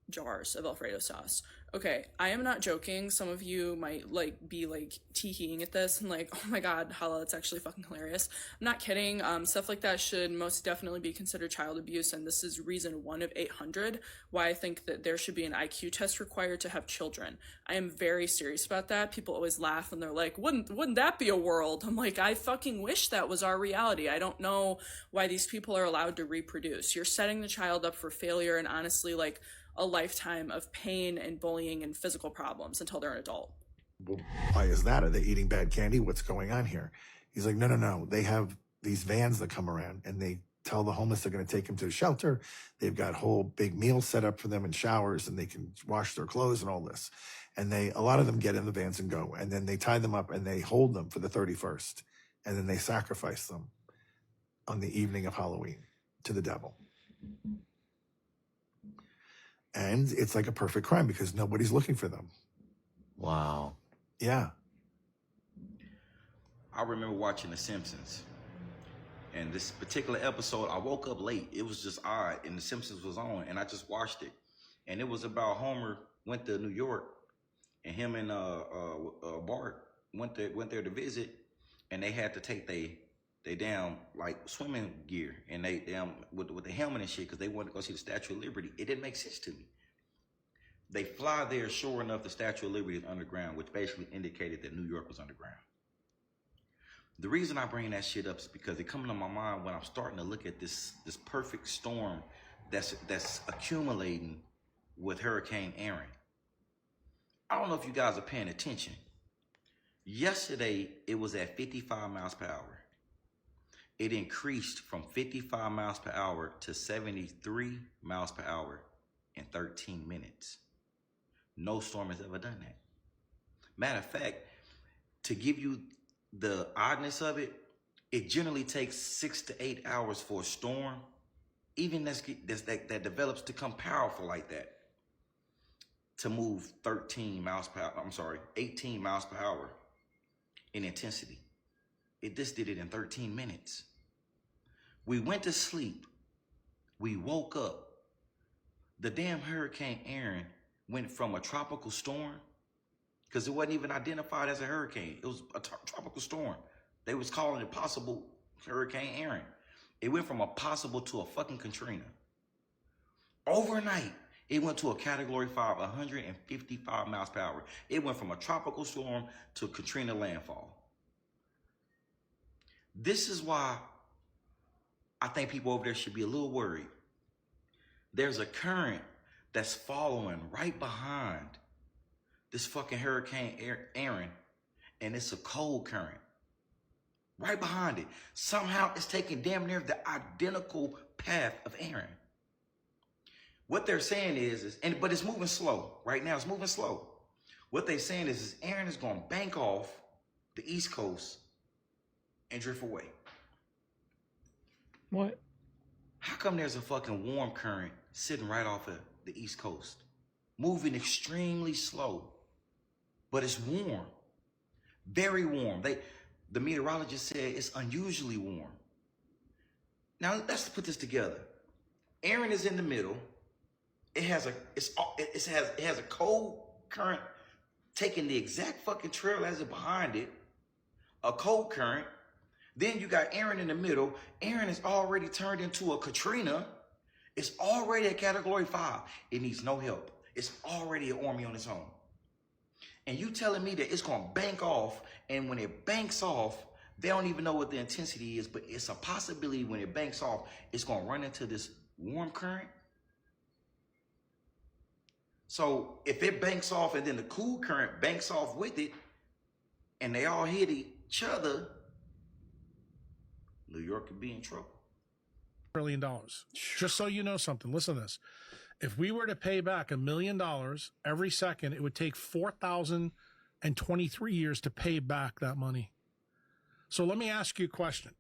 Speaker 9: jars of Alfredo sauce. Okay, I am not joking. Some of you might like be like tee-heeing at this and like, oh my god, Hala, that's actually fucking hilarious. I'm not kidding. Stuff like that should most definitely be considered child abuse, and this is reason 1 of 800 why I think that there should be an IQ test required to have children. I am very serious about that. People always laugh and they're like, wouldn't that be a world? I'm like, I fucking wish that was our reality. I don't know why these people are allowed to reproduce. You're setting the child up for failure and honestly like a lifetime of pain and bullying and physical problems until they're an adult.
Speaker 22: Well, why is that? Are they eating bad candy? What's going on here? He's like, no. They have these vans that come around and they tell the homeless they're going to take them to a shelter. They've got whole big meals set up for them and showers, and they can wash their clothes and all this. And a lot of them get in the vans and go. And then they tie them up and they hold them for the 31st. And then they sacrifice them on the evening of Halloween to the devil. And it's like a perfect crime because nobody's looking for them.
Speaker 23: Wow.
Speaker 22: Yeah.
Speaker 23: I remember watching The Simpsons. And this particular episode, I woke up late. It was just odd. And The Simpsons was on. And I just watched it. And it was about Homer went to New York. And him and Bart went there to visit. And they had to take they damn like swimming gear, and they damn with the helmet and shit because they wanted to go see the Statue of Liberty. It didn't make sense to me. They fly there, sure enough, the Statue of Liberty is underground, which basically indicated that New York was underground. The reason I bring that shit up is because it comes to my mind when I'm starting to look at this perfect storm that's accumulating with Hurricane Aaron. I don't know if you guys are paying attention. Yesterday, it was at 55 miles per hour. It increased from 55 miles per hour to 73 miles per hour in 13 minutes. No storm has ever done that. Matter of fact, to give you the oddness of it, it generally takes 6 to 8 hours for a storm, even that develops to come powerful like that, to move 18 miles per hour in intensity. It just did it in 13 minutes. We went to sleep. We woke up. The damn Hurricane Aaron went from a tropical storm, because it wasn't even identified as a hurricane. It was a tropical storm. They was calling it possible Hurricane Aaron. It went from a possible to a fucking Katrina. Overnight, it went to a Category 5, 155 miles per hour. It went from a tropical storm to a Katrina landfall. This is why I think people over there should be a little worried. There's a current that's following right behind this fucking Hurricane Aaron, and it's a cold current. Right behind it. Somehow it's taking damn near the identical path of Aaron. What they're saying but it's moving slow. Right now it's moving slow. What they're saying is Aaron is going to bank off the East Coast and drift away.
Speaker 1: What?
Speaker 23: How come there's a fucking warm current sitting right off of the East Coast, moving extremely slow, but it's warm, very warm. The meteorologist said it's unusually warm. Now let's put this together. Aaron is in the middle. It has a cold current taking the exact fucking trail as it behind it, a cold current. Then you got Aaron in the middle. Aaron is already turned into a Katrina. It's already a category 5. It needs no help. It's already an army on its own. And you telling me that it's gonna bank off, and when it banks off, they don't even know what the intensity is, but it's a possibility when it banks off, it's gonna run into this warm current. So if it banks off and then the cool current banks off with it, and they all hit each other, New York could be in trouble.
Speaker 2: $1 million. Just so you know something, listen to this. If we were to pay back $1 million every second, it would take 4,023 years to pay back that money. So let me ask you a question.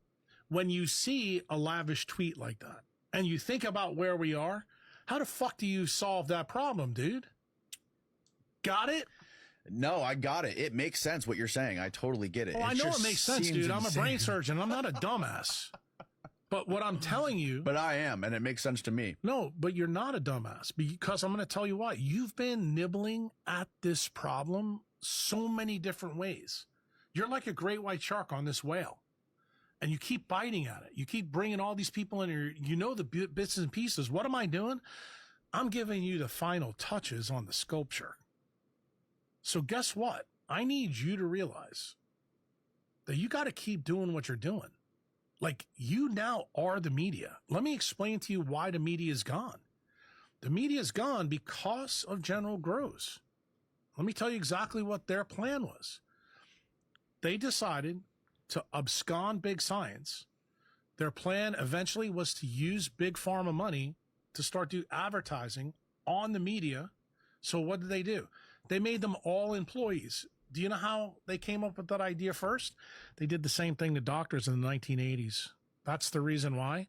Speaker 2: When you see a lavish tweet like that, and you think about where we are, how the fuck do you solve that problem, dude? Got it?
Speaker 4: No, I got it. It makes sense what you're saying. I totally get it.
Speaker 2: Oh, I know it makes sense, dude. I'm a brain surgeon. I'm not a dumbass. But what I'm telling you...
Speaker 4: But I am, and it makes sense to me.
Speaker 2: No, but you're not a dumbass, because I'm going to tell you why. You've been nibbling at this problem so many different ways. You're like a great white shark on this whale, and you keep biting at it. You keep bringing all these people in here. You know the bits and pieces. What am I doing? I'm giving you the final touches on the sculpture. So guess what? I need you to realize that you got to keep doing what you're doing. Like, you now are the media. Let me explain to you why the media is gone. The media is gone because of General Groves. Let me tell you exactly what their plan was. They decided to abscond big science. Their plan eventually was to use big pharma money to start do advertising on the media. So what did they do? They made them all employees. Do you know how they came up with that idea first? They did the same thing to doctors in the 1980s. That's the reason why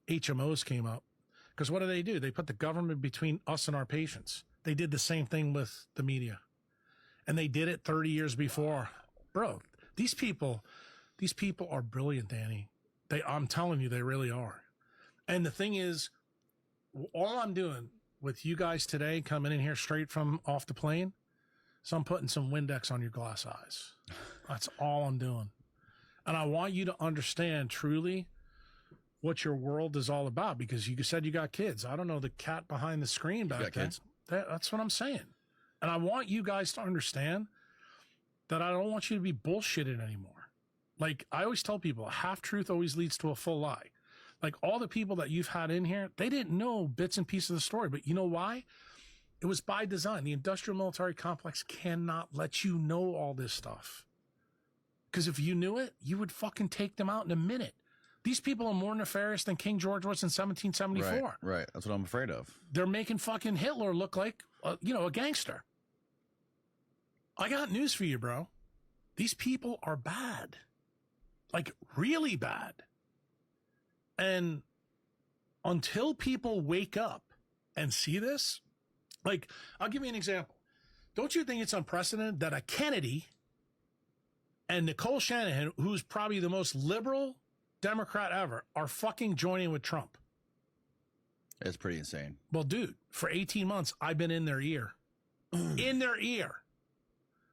Speaker 2: HMOs came up. Because what do? They put the government between us and our patients. They did the same thing with the media. And they did it 30 years before. Bro, these people are brilliant, Danny. I'm telling you, they really are. And the thing is, all I'm doing with you guys today, coming in here straight from off the plane, so I'm putting some Windex on your glass eyes. That's all I'm doing. And I want you to understand truly what your world is all about, because you said you got kids. I don't know the cat behind the screen back there. That's what I'm saying. And I want you guys to understand that I don't want you to be bullshitted anymore. Like I always tell people, a half truth always leads to a full lie. Like all the people that you've had in here, they didn't know bits and pieces of the story, but you know why? It was by design. The industrial military complex cannot let you know all this stuff. Because if you knew it, you would fucking take them out in a minute. These people are more nefarious than King George was in 1774.
Speaker 4: Right. That's what I'm afraid of.
Speaker 2: They're making fucking Hitler look like, a gangster. I got news for you, bro. These people are bad. Like, really bad. And until people wake up and see this, like, I'll give you an example. Don't you think it's unprecedented that a Kennedy and Nicole Shanahan, who's probably the most liberal Democrat ever, are fucking joining with Trump?
Speaker 4: It's pretty insane.
Speaker 2: Well, dude, for 18 months, I've been in their ear. In their ear.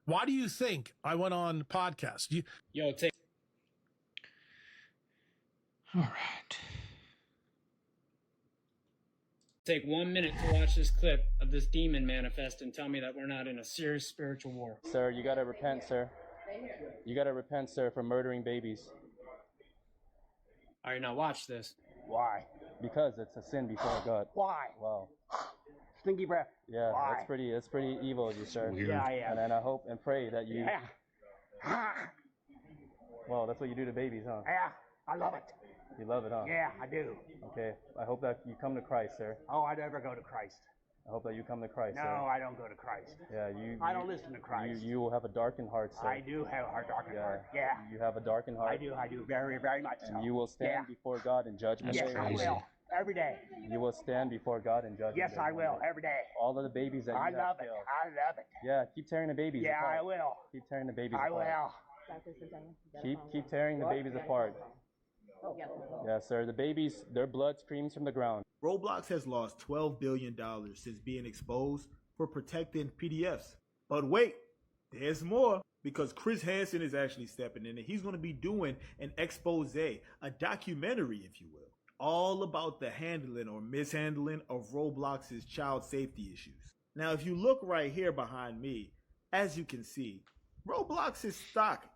Speaker 2: Why do you think I went on podcast?
Speaker 1: All right.
Speaker 5: Take 1 minute to watch this clip of this demon manifest and tell me that we're not in a serious spiritual war.
Speaker 24: Sir, you gotta repent, sir. You gotta repent, sir, for murdering babies.
Speaker 5: All right, now watch this.
Speaker 24: Why? Because it's a sin before God.
Speaker 5: Why?
Speaker 24: Well,
Speaker 5: Stinky breath.
Speaker 24: yeah,
Speaker 5: Why?
Speaker 24: that's pretty evil of you, sir.
Speaker 5: Yeah, I am.
Speaker 24: And I hope and pray that you.
Speaker 5: Yeah.
Speaker 24: Well, that's what you do to babies, huh?
Speaker 5: Yeah, I love it.
Speaker 24: You love it, huh?
Speaker 5: Yeah, I do.
Speaker 24: Okay, I hope that you come to Christ, sir.
Speaker 5: Oh, I never go to Christ.
Speaker 24: I hope that you come to Christ,
Speaker 5: No,
Speaker 24: sir.
Speaker 5: I don't go to Christ.
Speaker 24: Yeah,
Speaker 5: I don't listen to Christ.
Speaker 24: You will have a darkened heart, sir.
Speaker 5: I do have a darkened heart. Yeah.
Speaker 24: You have a darkened heart.
Speaker 5: I do very, very much so.
Speaker 24: And you will stand before God in judgment
Speaker 5: Yes,
Speaker 24: day.
Speaker 5: I will.
Speaker 3: Every day.
Speaker 24: You will stand before God and judge.
Speaker 3: Yes, I will. Every day.
Speaker 24: All of the babies that you have
Speaker 3: love it.
Speaker 24: killed.
Speaker 3: I love it.
Speaker 24: Yeah, keep tearing the babies
Speaker 3: Yeah,
Speaker 24: apart.
Speaker 3: I will.
Speaker 24: Keep tearing the babies
Speaker 3: I
Speaker 24: apart.
Speaker 3: will.
Speaker 24: Keep tearing the babies apart. Yes, sir. The babies, their blood screams from the ground.
Speaker 6: Roblox has lost $12 billion since being exposed for protecting PDFs. But wait, there's more, because Chris Hansen is actually stepping in and he's going to be doing an expose, a documentary, if you will, all about the handling or mishandling of Roblox's child safety issues. Now, if you look right here behind me, as you can see, Roblox's stock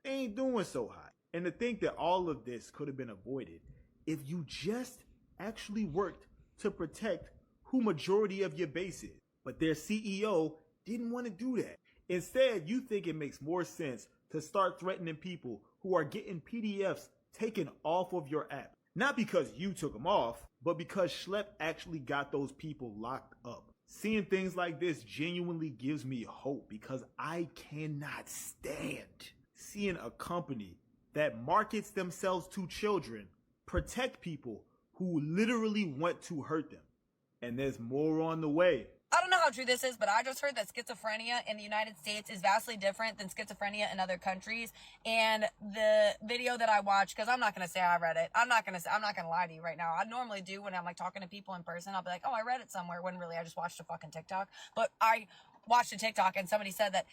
Speaker 6: ain't doing so hot. And to think that all of this could have been avoided if you just actually worked to protect who majority of your base is. But their CEO didn't want to do that. Instead, you think it makes more sense to start threatening people who are getting PDFs taken off of your app. Not because you took them off, but because Schlepp actually got those people locked up. Seeing things like this genuinely gives me hope, because I cannot stand seeing a company that markets themselves to children protect people who literally want to hurt them. And there's more on the way.
Speaker 7: I don't know how true this is, but I just heard that schizophrenia in the United States is vastly different than schizophrenia in other countries. And the video that I watched, because I'm not going to say I read it. I'm not going to lie to you right now. I normally do when I'm like talking to people in person. I'll be like, oh, I read it somewhere. When really I just watched a fucking TikTok. But I watched a TikTok and somebody said that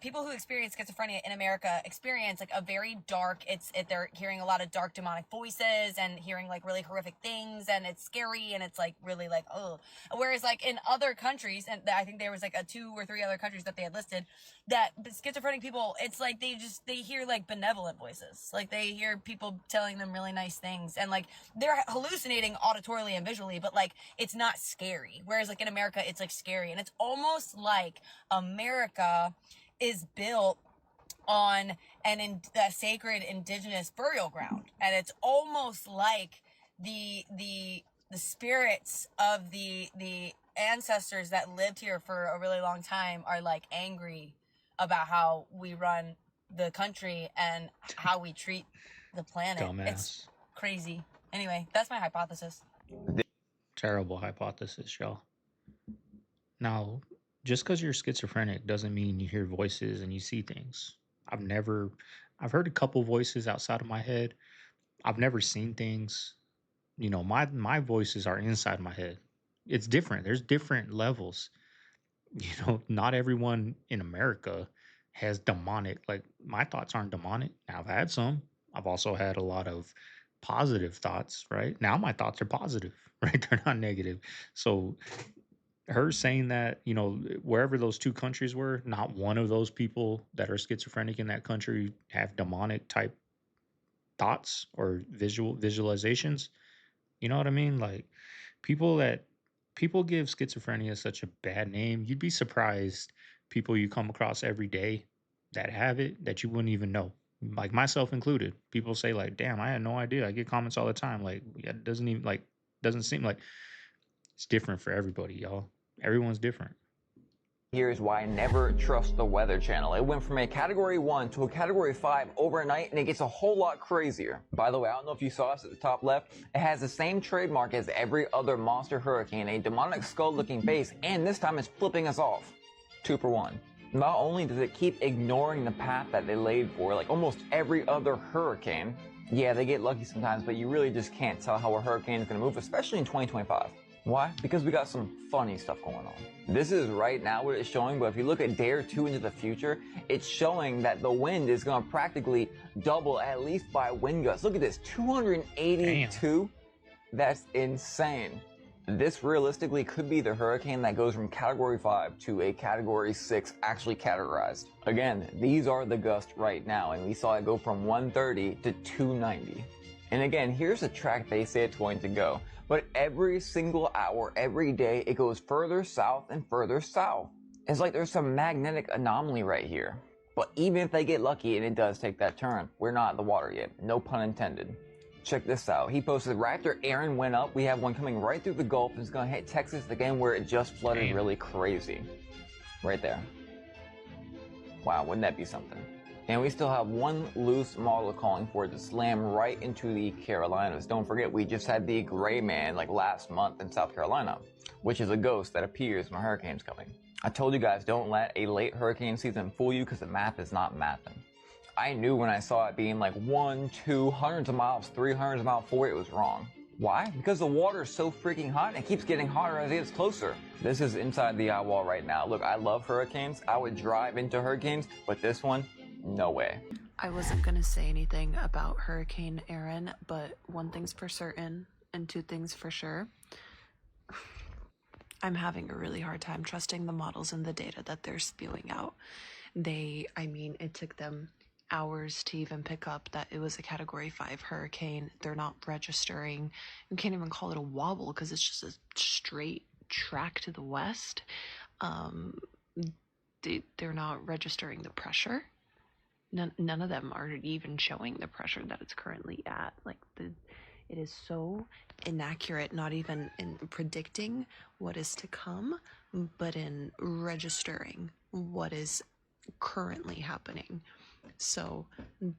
Speaker 7: people who experience schizophrenia in America experience like a very dark, they're hearing a lot of dark demonic voices and hearing like really horrific things, and it's scary, and it's like really like, oh. Whereas like in other countries, and I think there was like 2 or 3 other countries that they had listed, that schizophrenic people, it's like they hear like benevolent voices. Like they hear people telling them really nice things, and like they're hallucinating auditorily and visually, but like it's not scary. Whereas like in America, it's like scary, and it's almost like America is built on a sacred indigenous burial ground, and it's almost like the spirits of the ancestors that lived here for a really long time are like angry about how we run the country and how we treat the planet.
Speaker 1: Dumbass.
Speaker 7: It's crazy. Anyway, that's my hypothesis.
Speaker 1: Terrible hypothesis, y'all. Now, just because you're schizophrenic doesn't mean you hear voices and you see things. I've heard a couple voices outside of my head. I've never seen things. You know, my voices are inside my head. It's different. There's different levels. You know, not everyone in America has demonic, like my thoughts aren't demonic. Now, I've had some. I've also had a lot of positive thoughts, right? Now my thoughts are positive, right? They're not negative. So her saying that, you know, wherever those 2 countries were, not one of those people that are schizophrenic in that country have demonic type thoughts or visualizations. You know what I mean? Like people give schizophrenia such a bad name. You'd be surprised people you come across every day that have it that you wouldn't even know. Like myself included. People say like, damn, I had no idea. I get comments all the time. Like, yeah, it doesn't seem like it's different for everybody, y'all. Everyone's different.
Speaker 8: Here's why I never trust the Weather Channel. It went from a Category 1 to a Category 5 overnight, and it gets a whole lot crazier. By the way, I don't know if you saw this at the top left. It has the same trademark as every other monster hurricane, a demonic skull-looking base, and this time it's flipping us off. 2 for 1. Not only does it keep ignoring the path that they laid for, like almost every other hurricane. Yeah, they get lucky sometimes, but you really just can't tell how a hurricane is going to move, especially in 2025. Why? Because we got some funny stuff going on. This is right now what it's showing, but if you look a day or 2 into the future, it's showing that the wind is going to practically double, at least by wind gusts. Look at this, 282? Damn. That's insane. This realistically could be the hurricane that goes from Category 5 to a Category 6 actually categorized. Again, these are the gusts right now, and we saw it go from 130 to 290. And again, here's the track they say it's going to go. But every single hour, every day, it goes further south and further south. It's like there's some magnetic anomaly right here. But even if they get lucky and it does take that turn, we're not in the water yet. No pun intended. Check this out. He posted right after Aaron went up, we have one coming right through the Gulf and it's going to hit Texas again where it just flooded. Damn. Really crazy. Right there. Wow, wouldn't that be something? And we still have one loose model calling for it to slam right into the Carolinas. Don't forget, we just had the gray man like last month in South Carolina, which is a ghost that appears when a hurricane's coming. I told you guys, don't let a late hurricane season fool you because the math is not mathing. I knew when I saw it being like 1, 2, hundreds of miles, 300 miles forward, it was wrong. Why? Because the water is so freaking hot and it keeps getting hotter as it gets closer. This is inside the eye wall right now. Look, I love hurricanes. I would drive into hurricanes, but this one, no way.
Speaker 10: I wasn't going to say anything about Hurricane Aaron, but one thing's for certain and two things for sure. I'm having a really hard time trusting the models and the data that they're spewing out. It took them hours to even pick up that it was a Category 5 hurricane. They're not registering. You can't even call it a wobble because it's just a straight track to the west. They're not registering the pressure. None of them are even showing the pressure that it's currently at. It is so inaccurate, not even in predicting what is to come, but in registering what is currently happening. So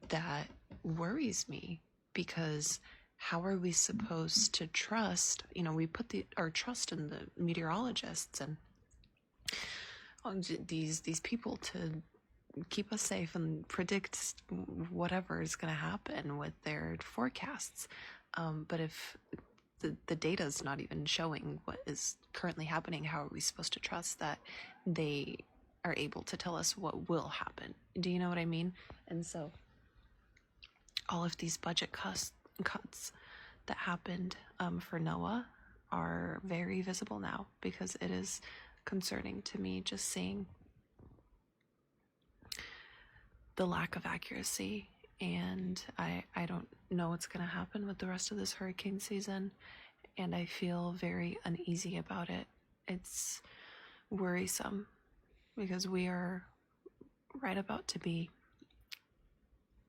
Speaker 10: that worries me, because how are we supposed to trust? We put our trust in the meteorologists and these people to keep us safe and predict whatever is going to happen with their forecasts. But if the data is not even showing what is currently happening, how are we supposed to trust that they are able to tell us what will happen? Do you know what I mean? And so all of these budget cuts that happened for NOAA are very visible now, because it is concerning to me just seeing the lack of accuracy. And I don't know what's going to happen with the rest of this hurricane season, and I feel very uneasy about it. It's worrisome because we are right about to be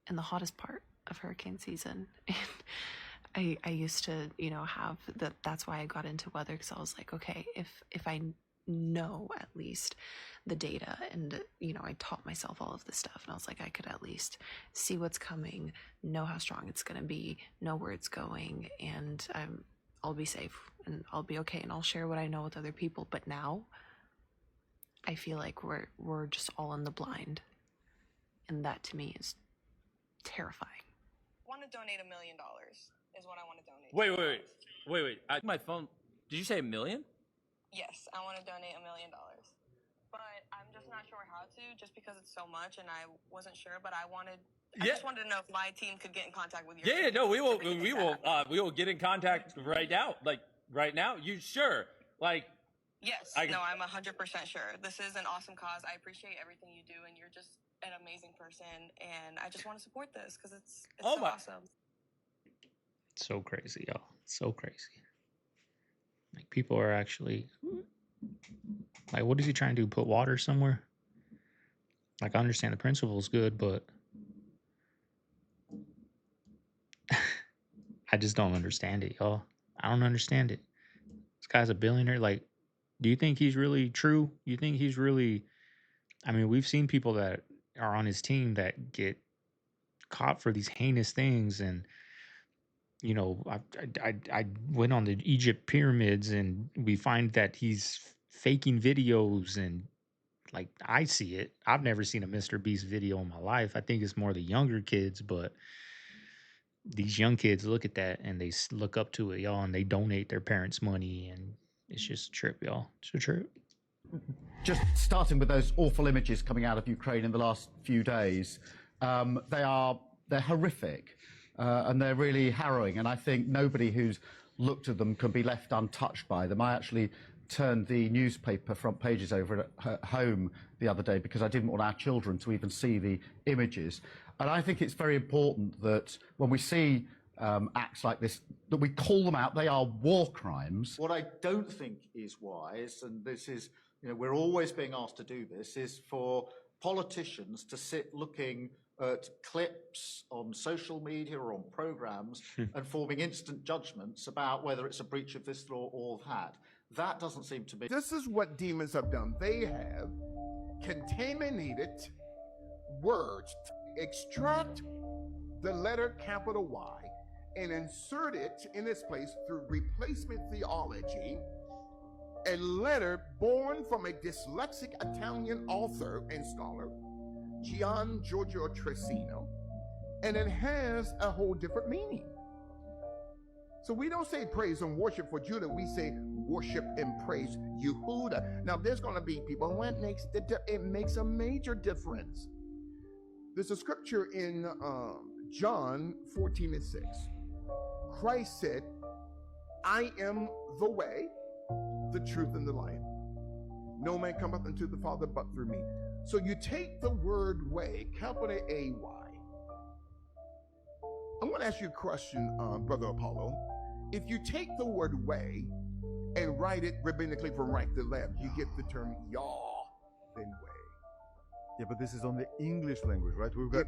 Speaker 10: in the hottest part of hurricane season. And I used to, have that's why I got into weather, because I was like, okay, if I know at least the data, and I taught myself all of this stuff, and I was like, I could at least see what's coming, know how strong it's going to be, know where it's going, and I'll be safe and I'll be okay, and I'll share what I know with other people. But now I feel like we're just all in the blind, and that to me is terrifying.
Speaker 7: I want to donate $1 million is what I want to donate.
Speaker 11: Wait. My phone. Did you say $1 million?
Speaker 7: Yes, I want to donate $1 million. But I'm just not sure how to, just because it's so much, and I wasn't sure, but I just wanted to know if my team could get in contact with your team.
Speaker 11: Yeah, no, we will get in contact right now. Like right now, you sure?
Speaker 7: Yes, I'm 100% sure. This is an awesome cause. I appreciate everything you do, and you're just an amazing person, and I just want to support this because it's so awesome.
Speaker 1: So crazy, y'all. So crazy. Like, people are actually like, what is he trying to do? Put water somewhere? Like, I understand the principle is good, but I just don't understand it, y'all. I don't understand it. This guy's a billionaire. Like, do you think he's really true? You think he's really... I mean, we've seen people that are on his team that get caught for these heinous things, and I went on the Egypt pyramids, and we find that he's faking videos, and like, I see it. I've never seen a MrBeast video in my life. I think it's more the younger kids, but these young kids look at that and they look up to it, y'all, and they donate their parents' money, and it's just a trip, y'all. It's a trip.
Speaker 12: Just starting with those awful images coming out of Ukraine in the last few days, they're horrific. And they're really harrowing, and I think nobody who's looked at them can be left untouched by them. I actually turned the newspaper front pages over at home the other day because I didn't want our children to even see the images. And I think it's very important that when we see acts like this, that we call them out. They are war crimes.
Speaker 13: What I don't think is wise, and this is, we're always being asked to do this, is for politicians to sit looking at clips on social media or on programs and forming instant judgments about whether it's a breach of this law or that. That doesn't seem to be...
Speaker 25: This is what demons have done. They have contaminated words
Speaker 14: extract the letter capital Y and insert it in its place through replacement theology, a letter born from a dyslexic Italian author and scholar, Gian Giorgio Tresino, and it has a whole different meaning. So we don't say praise and worship for Judah, we say worship and praise Yehuda. Now there's going to be people, what makes it makes a major difference. There's a scripture in John 14:6. Christ said, I am the way, the truth, and the life. No man cometh unto the Father but through me. So you take the word way, capital A-Y. I want to ask you a question, Brother Apollo. If you take the word way and write it rabbinically from right to left, you get the term Yah, then way.
Speaker 15: Yeah, but this is on the English language, right? We've got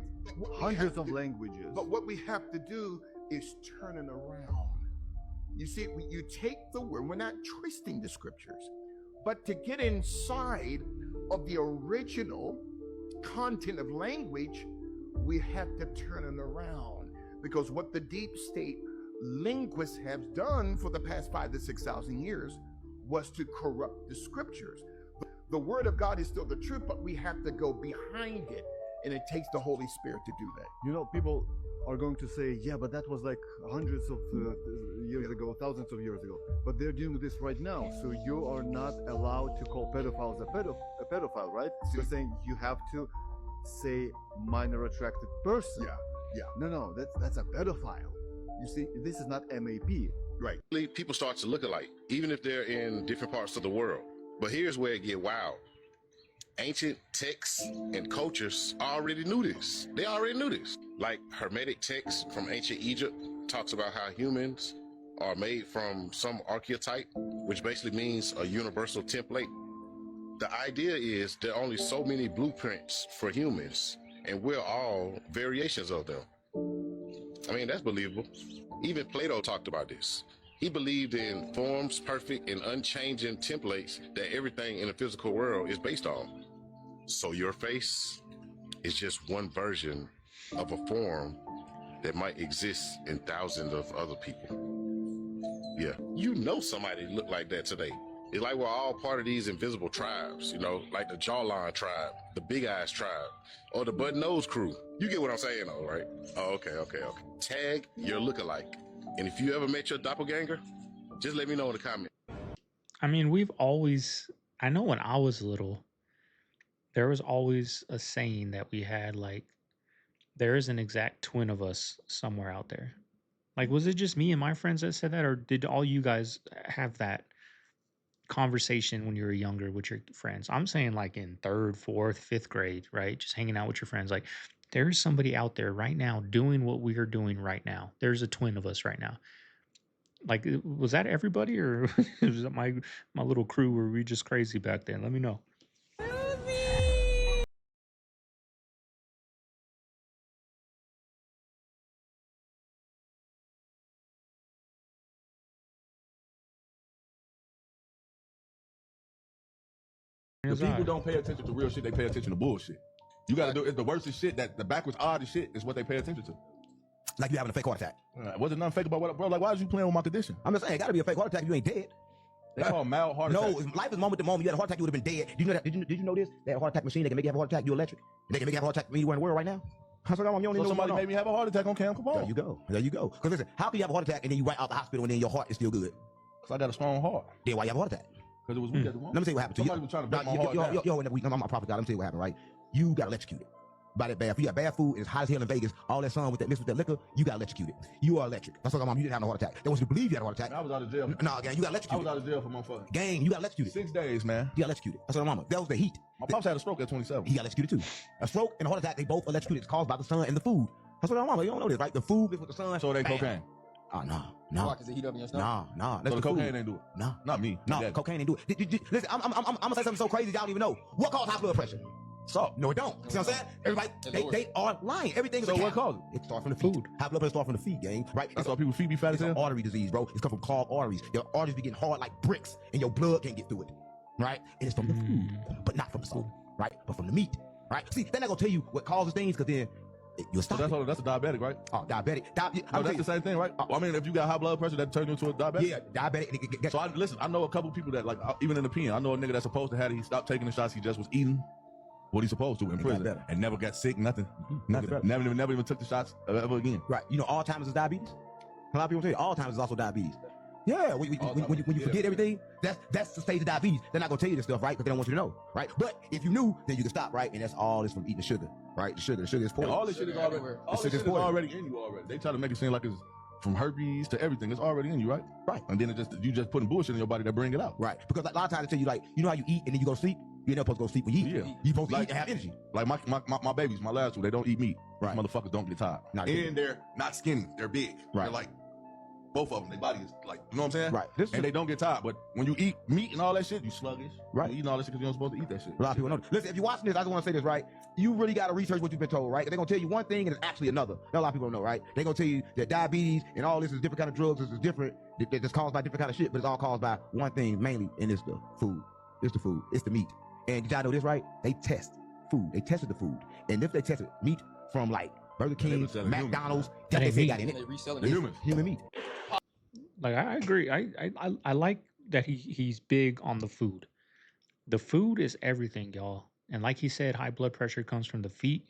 Speaker 15: hundreds of languages.
Speaker 14: But what we have to do is turn it around. You see, you take the word, we're not twisting the scriptures, but to get inside of the original content of language, we have to turn it around. Because what the deep state linguists have done for the past 5,000 to 6,000 years was to corrupt the scriptures. The word of God is still the truth, but we have to go behind it, and it takes the Holy Spirit to do that.
Speaker 15: You know, people are going to say, yeah, but that was like hundreds of years ago, thousands of years ago. But they're doing this right now. So you are not allowed to call pedophiles a pedophile, right? So you're saying you have to say minor attracted person.
Speaker 14: Yeah.
Speaker 15: No, that's a pedophile. You see, this is not MAP.
Speaker 14: Right.
Speaker 17: People start to look alike, even if they're in different parts of the world. But here's where it get wild. Ancient texts and cultures already knew this. They already knew this. Like Hermetic texts from ancient Egypt talks about how humans are made from some archetype, which basically means a universal template. The idea is there are only so many blueprints for humans, and we're all variations of them. I mean, that's believable. Even Plato talked about this. He believed in forms, perfect and unchanging templates that everything in the physical world is based on. So your face is just one version of a form that might exist in thousands of other people. Yeah, you know somebody look like that today. It's like we're all part of these invisible tribes, you know, like the Jawline tribe, the Big Eyes tribe, or the Button Nose crew. You get what I'm saying though, right? Oh, okay. Tag your lookalike. And if you ever met your doppelganger, just let me know in the comments.
Speaker 1: I mean, I know when I was little, there was always a saying that we had, like, there is an exact twin of us somewhere out there. Like, was it just me and my friends that said that, or did all you guys have that conversation when you were younger with your friends? I'm saying like in 3rd, 4th, 5th grade, right? Just hanging out with your friends. Like, there's somebody out there right now doing what we are doing right now. There's a twin of us right now. Like, was that everybody, or was that my little crew? Were we just crazy back then? Let me know.
Speaker 18: The people don't pay attention to real shit, they pay attention to bullshit. You gotta do it's the worstest shit, that the backwards oddest shit is what they pay attention to.
Speaker 25: Like you having a fake heart attack.
Speaker 18: Wasn't nothing fake about what, bro? Like, why is you playing with my condition?
Speaker 25: I'm just saying, it gotta be a fake heart attack if you ain't dead.
Speaker 18: They call them mild heart attacks.
Speaker 25: No, life is moment to moment. You had a heart attack, you would have been dead. Did you know that? Did you know this? That heart attack machine, they can make you have a heart attack, you electric. They can make you have a heart attack when you were in the world right now. So
Speaker 18: somebody made me have a heart attack on cam. Come on.
Speaker 25: There you go. Because listen, how can you have a heart attack and then you right out the hospital and then your heart is still good?
Speaker 18: Because I got a strong heart.
Speaker 25: Then why you have a heart attack?
Speaker 18: Because it was weak at the moment.
Speaker 25: Let me tell you what happened to you.
Speaker 18: Somebody was trying to break my heart down.
Speaker 25: I'm a prophet God. Let me tell you what happened, right? You got electrocuted by that bad. If you got bad food, it's hot as hell in Vegas, all that sun with that mixed with that liquor, you got electrocuted. You are electric. That's what I'm. You didn't have no heart attack. They want you to believe you had a heart attack.
Speaker 18: I was out of jail.
Speaker 25: No, gang, you got electrocuted.
Speaker 18: I was out of jail for motherfucker.
Speaker 25: Gang, you got electrocuted.
Speaker 18: 6 days, man.
Speaker 25: You got electrocuted. That's what mama. That was the heat.
Speaker 18: My pops had a stroke at 27.
Speaker 25: He got electrocuted too. A stroke and a heart attack, they both electrocuted. It's caused by the sun and the food. That's what I'm mama. You don't know this, right? The food is with the sun.
Speaker 18: So it ain't cocaine.
Speaker 25: Oh, no.
Speaker 18: Why? Because it heat up in your stomach?
Speaker 25: No.
Speaker 18: So the cocaine ain't do it?
Speaker 25: No.
Speaker 18: Not me.
Speaker 25: No, cocaine ain't do it. Listen, I'm gonna say something so crazy y'all don't even know. What causes high blood pressure?
Speaker 18: Salt.
Speaker 25: No, it don't. See what I'm saying? Everybody, they are lying. Everything is
Speaker 18: So what causes
Speaker 25: it? It starts from the feet. High blood pressure starts from the feet, gang. Right?
Speaker 18: That's why people's feet be fat as hell?
Speaker 25: It's an artery disease, bro. It's come from clogged arteries. Your arteries be getting hard like bricks, and your blood can't get through it. Right? And it's from the food, but not from the salt. Right? But from the meat. Right? See, they're not gonna tell you what causes things, because then you'll stop.
Speaker 18: So that's a diabetic, right?
Speaker 25: Oh, diabetic.
Speaker 18: No, that's the same thing, right? I mean, if you got high blood pressure, that turns you into a diabetic.
Speaker 25: Yeah, diabetic.
Speaker 18: So I know a couple people that like even in the pen. I know a nigga that's supposed to have it. He stopped taking the shots. He just was eating what he's supposed to in prison and never got sick. Nothing. Never even took the shots ever again.
Speaker 25: Right. You know, Alzheimer's is diabetes. A lot of people tell you Alzheimer's is also diabetes. Yeah, when you forget everything, that's the stage of diabetes. They're not gonna tell you this stuff, right? Because they don't want you to know, right? But if you knew, then you can stop, right? And that's all is from eating the sugar, right? The sugar is poison.
Speaker 18: And all this shit is already, is already in you already. They try to make it seem like it's from herpes to everything. It's already in you, right?
Speaker 25: Right.
Speaker 18: And then you just putting bullshit in your body that bring it out.
Speaker 25: Right. Because like, a lot of times they tell you like, you know how you eat and then you go to sleep? You're never supposed to go to sleep when you eat.
Speaker 18: Yeah.
Speaker 25: You're supposed to
Speaker 18: Like,
Speaker 25: eat and have energy.
Speaker 18: Like my babies, my last two, they don't eat meat.
Speaker 25: Right.
Speaker 18: Motherfuckers don't get tired. And they're not skinny. They're big.
Speaker 25: Right.
Speaker 18: They're like, both of them, their body is like, you know what I'm saying?
Speaker 25: Right.
Speaker 18: And they don't get tired. But when you eat meat and all that shit, you sluggish.
Speaker 25: Right.
Speaker 18: You eating all that shit because you're not supposed to eat that shit.
Speaker 25: A lot of people know. Listen, if you're watching this, I just want to say this, right? You really got to research what you've been told, right? They're going to tell you one thing and it's actually another. Not a lot of people don't know, right? They're going to tell you that diabetes and all this is different kind of drugs. This is different. It's caused by different kind of shit, but it's all caused by one thing mainly, and it's the food. It's the food. It's the meat. And did y'all know this, right? They test food. They tested the food. And if they tested meat from like Burger King, McDonald's, guess what they got in it? Human meat.
Speaker 1: Like I agree. I like that he's big on the food. The food is everything, y'all. And like he said, high blood pressure comes from the feet.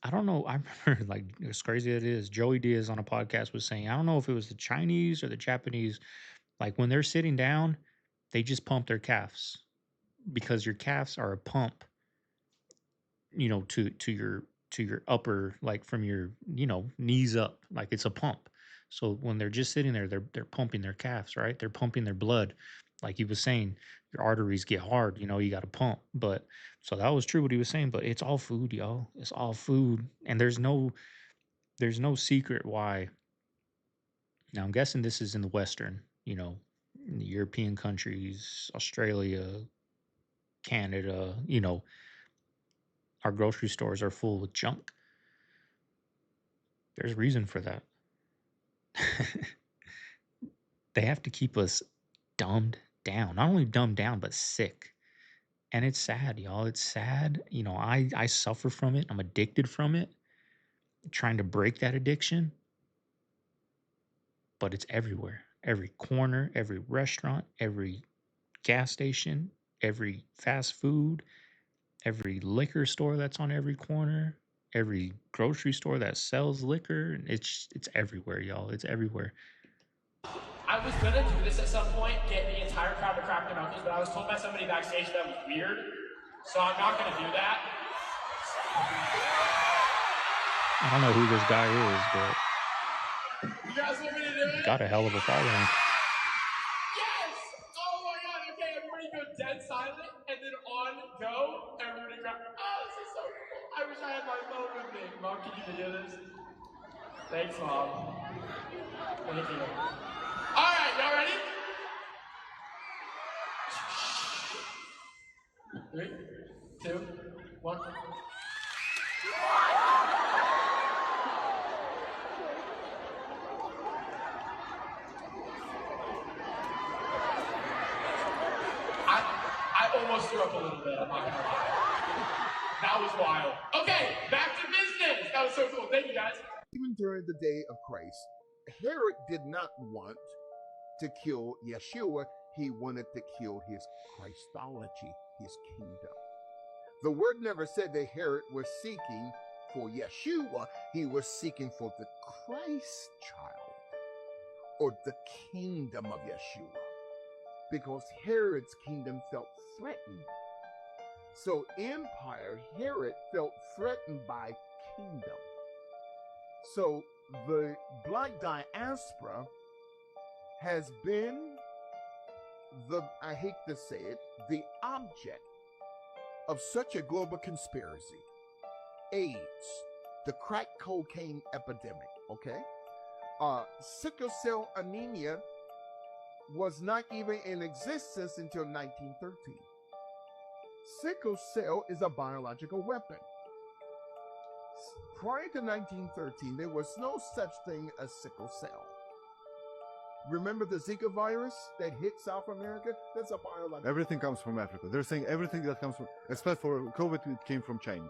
Speaker 1: I don't know. I remember, like, as crazy as it is, Joey Diaz on a podcast was saying, I don't know if it was the Chinese or the Japanese, like when they're sitting down, they just pump their calves because your calves are a pump, you know, to your upper, like from your, you know, knees up, like it's a pump. So when they're just sitting there, they're pumping their calves, right? They're pumping their blood. Like he was saying, your arteries get hard, you know, you got to pump. But so that was true what he was saying, but it's all food, y'all. It's all food. And there's no secret why. Now I'm guessing this is in the Western, you know, in the European countries, Australia, Canada, you know, our grocery stores are full with junk. There's reason for that. They have to keep us dumbed down. Not only dumbed down, but sick. And it's sad, y'all. It's sad. You know, I suffer from it. I'm addicted from it. Trying to break that addiction. But it's everywhere. Every corner, every restaurant, every gas station, every fast food, every liquor store that's on every corner, every grocery store that sells liquor. It's everywhere, y'all. It's everywhere.
Speaker 9: I was gonna do this at some point, get the entire crowd to crack their knuckles, but I was told by somebody backstage that was weird, so I'm not gonna do that.
Speaker 1: I don't know who this guy is, but
Speaker 9: You guys want me to do
Speaker 1: he's
Speaker 9: it?
Speaker 1: got a hell of a following.
Speaker 9: Yes! Oh my god, okay, everybody go dead silent, and then on go, everybody grab. Oh, this is so cool. I wish I had my phone with me. Mom, can you video this? Thanks, Mom. Thank you. Alright, y'all ready? 3, 2, 1. I almost threw up a little bit, I'm not gonna lie. That was wild. Okay, back to business. That was so cool. Thank you, guys.
Speaker 14: Even during the day of Christ, Herod did not want to kill Yeshua. He wanted to kill his Christology, his kingdom. The word never said that Herod was seeking for Yeshua. He was seeking for the Christ child or the kingdom of Yeshua, because Herod's kingdom felt threatened. So empire, Herod felt threatened by kingdom. So the black diaspora has been I hate to say it, the object of such a global conspiracy. AIDS, the crack cocaine epidemic, okay? Sickle cell anemia was not even in existence until 1913. Sickle cell is a biological weapon. Prior to 1913, there was no such thing as sickle cell. Remember the Zika virus that hit South America? That's a biological.
Speaker 15: Everything comes from Africa. They're saying everything that comes from, except for COVID, it came from China.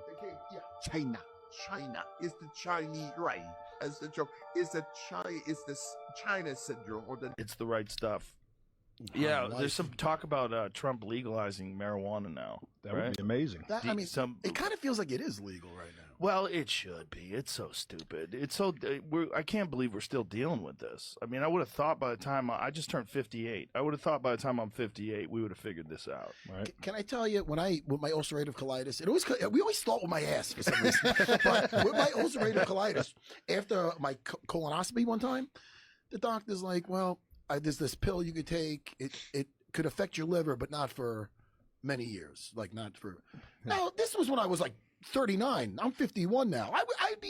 Speaker 14: Yeah, China. China. It's the Chinese, right? As the joke. It's the China syndrome, or the.
Speaker 16: It's the right stuff. Yeah, there's some talk about Trump legalizing marijuana now.
Speaker 19: That would be amazing.
Speaker 20: I mean, it kind of feels like it is legal right now.
Speaker 16: Well, it should be. It's so stupid. It's so. I can't believe we're still dealing with this. I mean, I would have thought by the time I just turned 58, I would have thought by the time I'm 58, we would have figured this out. Right?
Speaker 20: Can I tell you, with my ulcerative colitis, we always start with my ass for some reason. But with my ulcerative colitis, after my colonoscopy one time, the doctor's like, well, there's this pill you could take. It could affect your liver, but not for many years. Like not for. Now, this was when I was like 39. I'm 51 now. I'd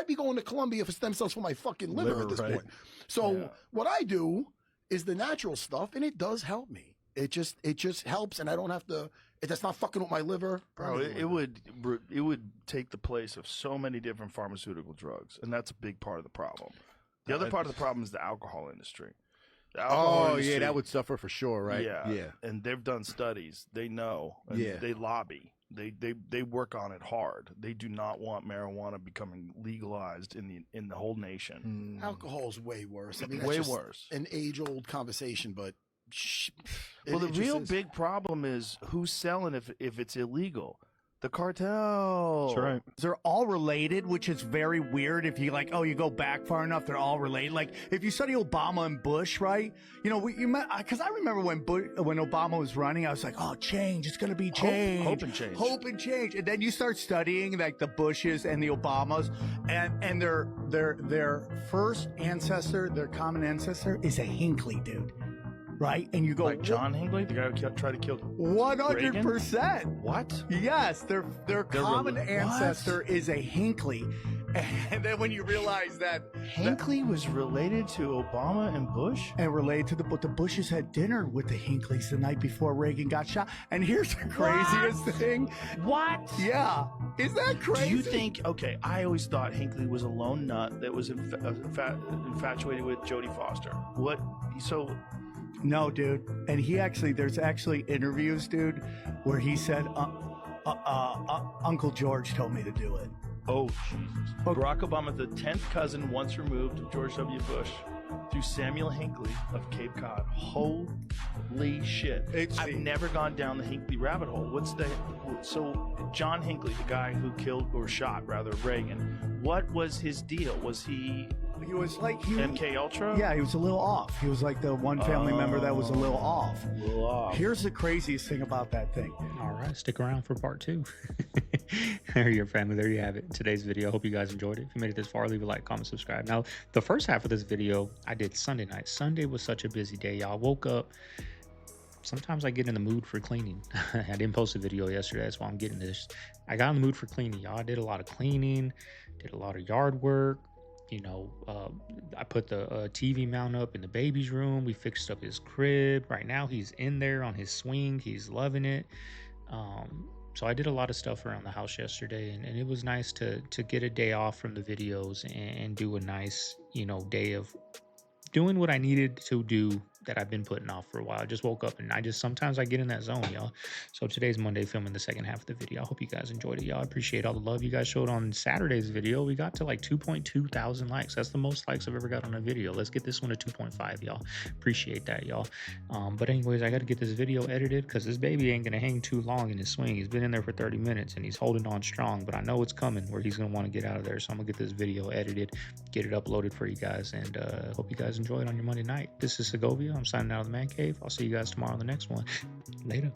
Speaker 20: be going to Colombia for stem cells for my fucking liver at this point. So what I do is the natural stuff, and it does help me. It just helps, and I don't have to. That's not fucking with my liver.
Speaker 16: Bro, it would take the place of so many different pharmaceutical drugs, and that's a big part of the problem. The other part of the problem is the alcohol industry.
Speaker 19: Yeah, that would suffer for sure, right?
Speaker 16: Yeah. And they've done studies. They know. And they lobby. They work on it hard. They do not want marijuana becoming legalized in the whole nation.
Speaker 20: Alcohol's way worse. I mean,
Speaker 16: way
Speaker 20: that's just
Speaker 16: worse.
Speaker 20: An age-old conversation, but
Speaker 16: Well, the real big problem is who's selling if it's illegal. The cartel.
Speaker 19: That's right.
Speaker 21: They're all related, which is very weird. If you you go back far enough, they're all related. Like if you study Obama and Bush, right? Because I remember when Obama was running, I was like, oh, change. It's going to be change.
Speaker 16: Hope and change.
Speaker 21: Hope and change. And then you start studying like the Bushes and the Obamas, and their first ancestor, their common ancestor, is a Hinckley dude. Right? And you go
Speaker 16: like John Hinckley, the guy who tried to kill
Speaker 21: 100%.
Speaker 16: What?
Speaker 21: Yes, their common ancestor is a Hinckley. And then when you realize that
Speaker 16: Hinckley was related to Obama and Bush?
Speaker 21: And related to but the Bushes had dinner with the Hincleys the night before Reagan got shot. And here's the craziest thing.
Speaker 16: What?
Speaker 21: Yeah. Is that crazy?
Speaker 16: Do you think, I always thought Hinckley was a lone nut that was infatuated with Jodie Foster.
Speaker 21: No, dude. And there's actually interviews, dude, where he said, Uncle George told me to do it.
Speaker 16: Oh, Jesus. Barack Obama, the 10th cousin once removed of George W. Bush, through Samuel Hinckley of Cape Cod. Holy shit. I've never gone down the Hinckley rabbit hole. So John Hinckley, the guy who killed, or shot rather, Reagan, what was his deal? Was he
Speaker 21: was like
Speaker 16: MK Ultra?
Speaker 21: Yeah, he was a little off. He was like the one family member that was a little off. Here's the craziest thing about that thing.
Speaker 1: All right, stick around for part 2. There you go, family. There you have it. Today's video. Hope you guys enjoyed it. If you made it this far, leave a like, comment, subscribe. Now, the first half of this video I did Sunday night. Sunday was such a busy day, y'all. Woke up. Sometimes I get in the mood for cleaning. I didn't post a video yesterday, that's why I'm getting this. I got in the mood for cleaning, y'all. I did a lot of cleaning, did a lot of yard work. I put the TV mount up in the baby's room. We fixed up his crib. Right now, he's in there on his swing. He's loving it. So I did a lot of stuff around the house yesterday, and it was nice to get a day off from the videos and do a nice, day of doing what I needed to do that I've been putting off for a while. I just woke up and sometimes I get in that zone, y'all. So today's Monday, filming the second half of the video. I hope you guys enjoyed it, y'all. I appreciate all the love you guys showed on Saturday's video. We got to like 2.2 thousand likes. That's the most likes I've ever got on a video. Let's get this one to 2.5, y'all. Appreciate that, y'all. But anyways, I got to get this video edited because this baby ain't going to hang too long in his swing. He's been in there for 30 minutes and he's holding on strong, but I know it's coming where he's going to want to get out of there. So I'm going to get this video edited, get it uploaded for you guys, and hope you guys enjoy it on your Monday night. This is Segovia. I'm signing out of the Man Cave. I'll see you guys tomorrow on the next one. Later.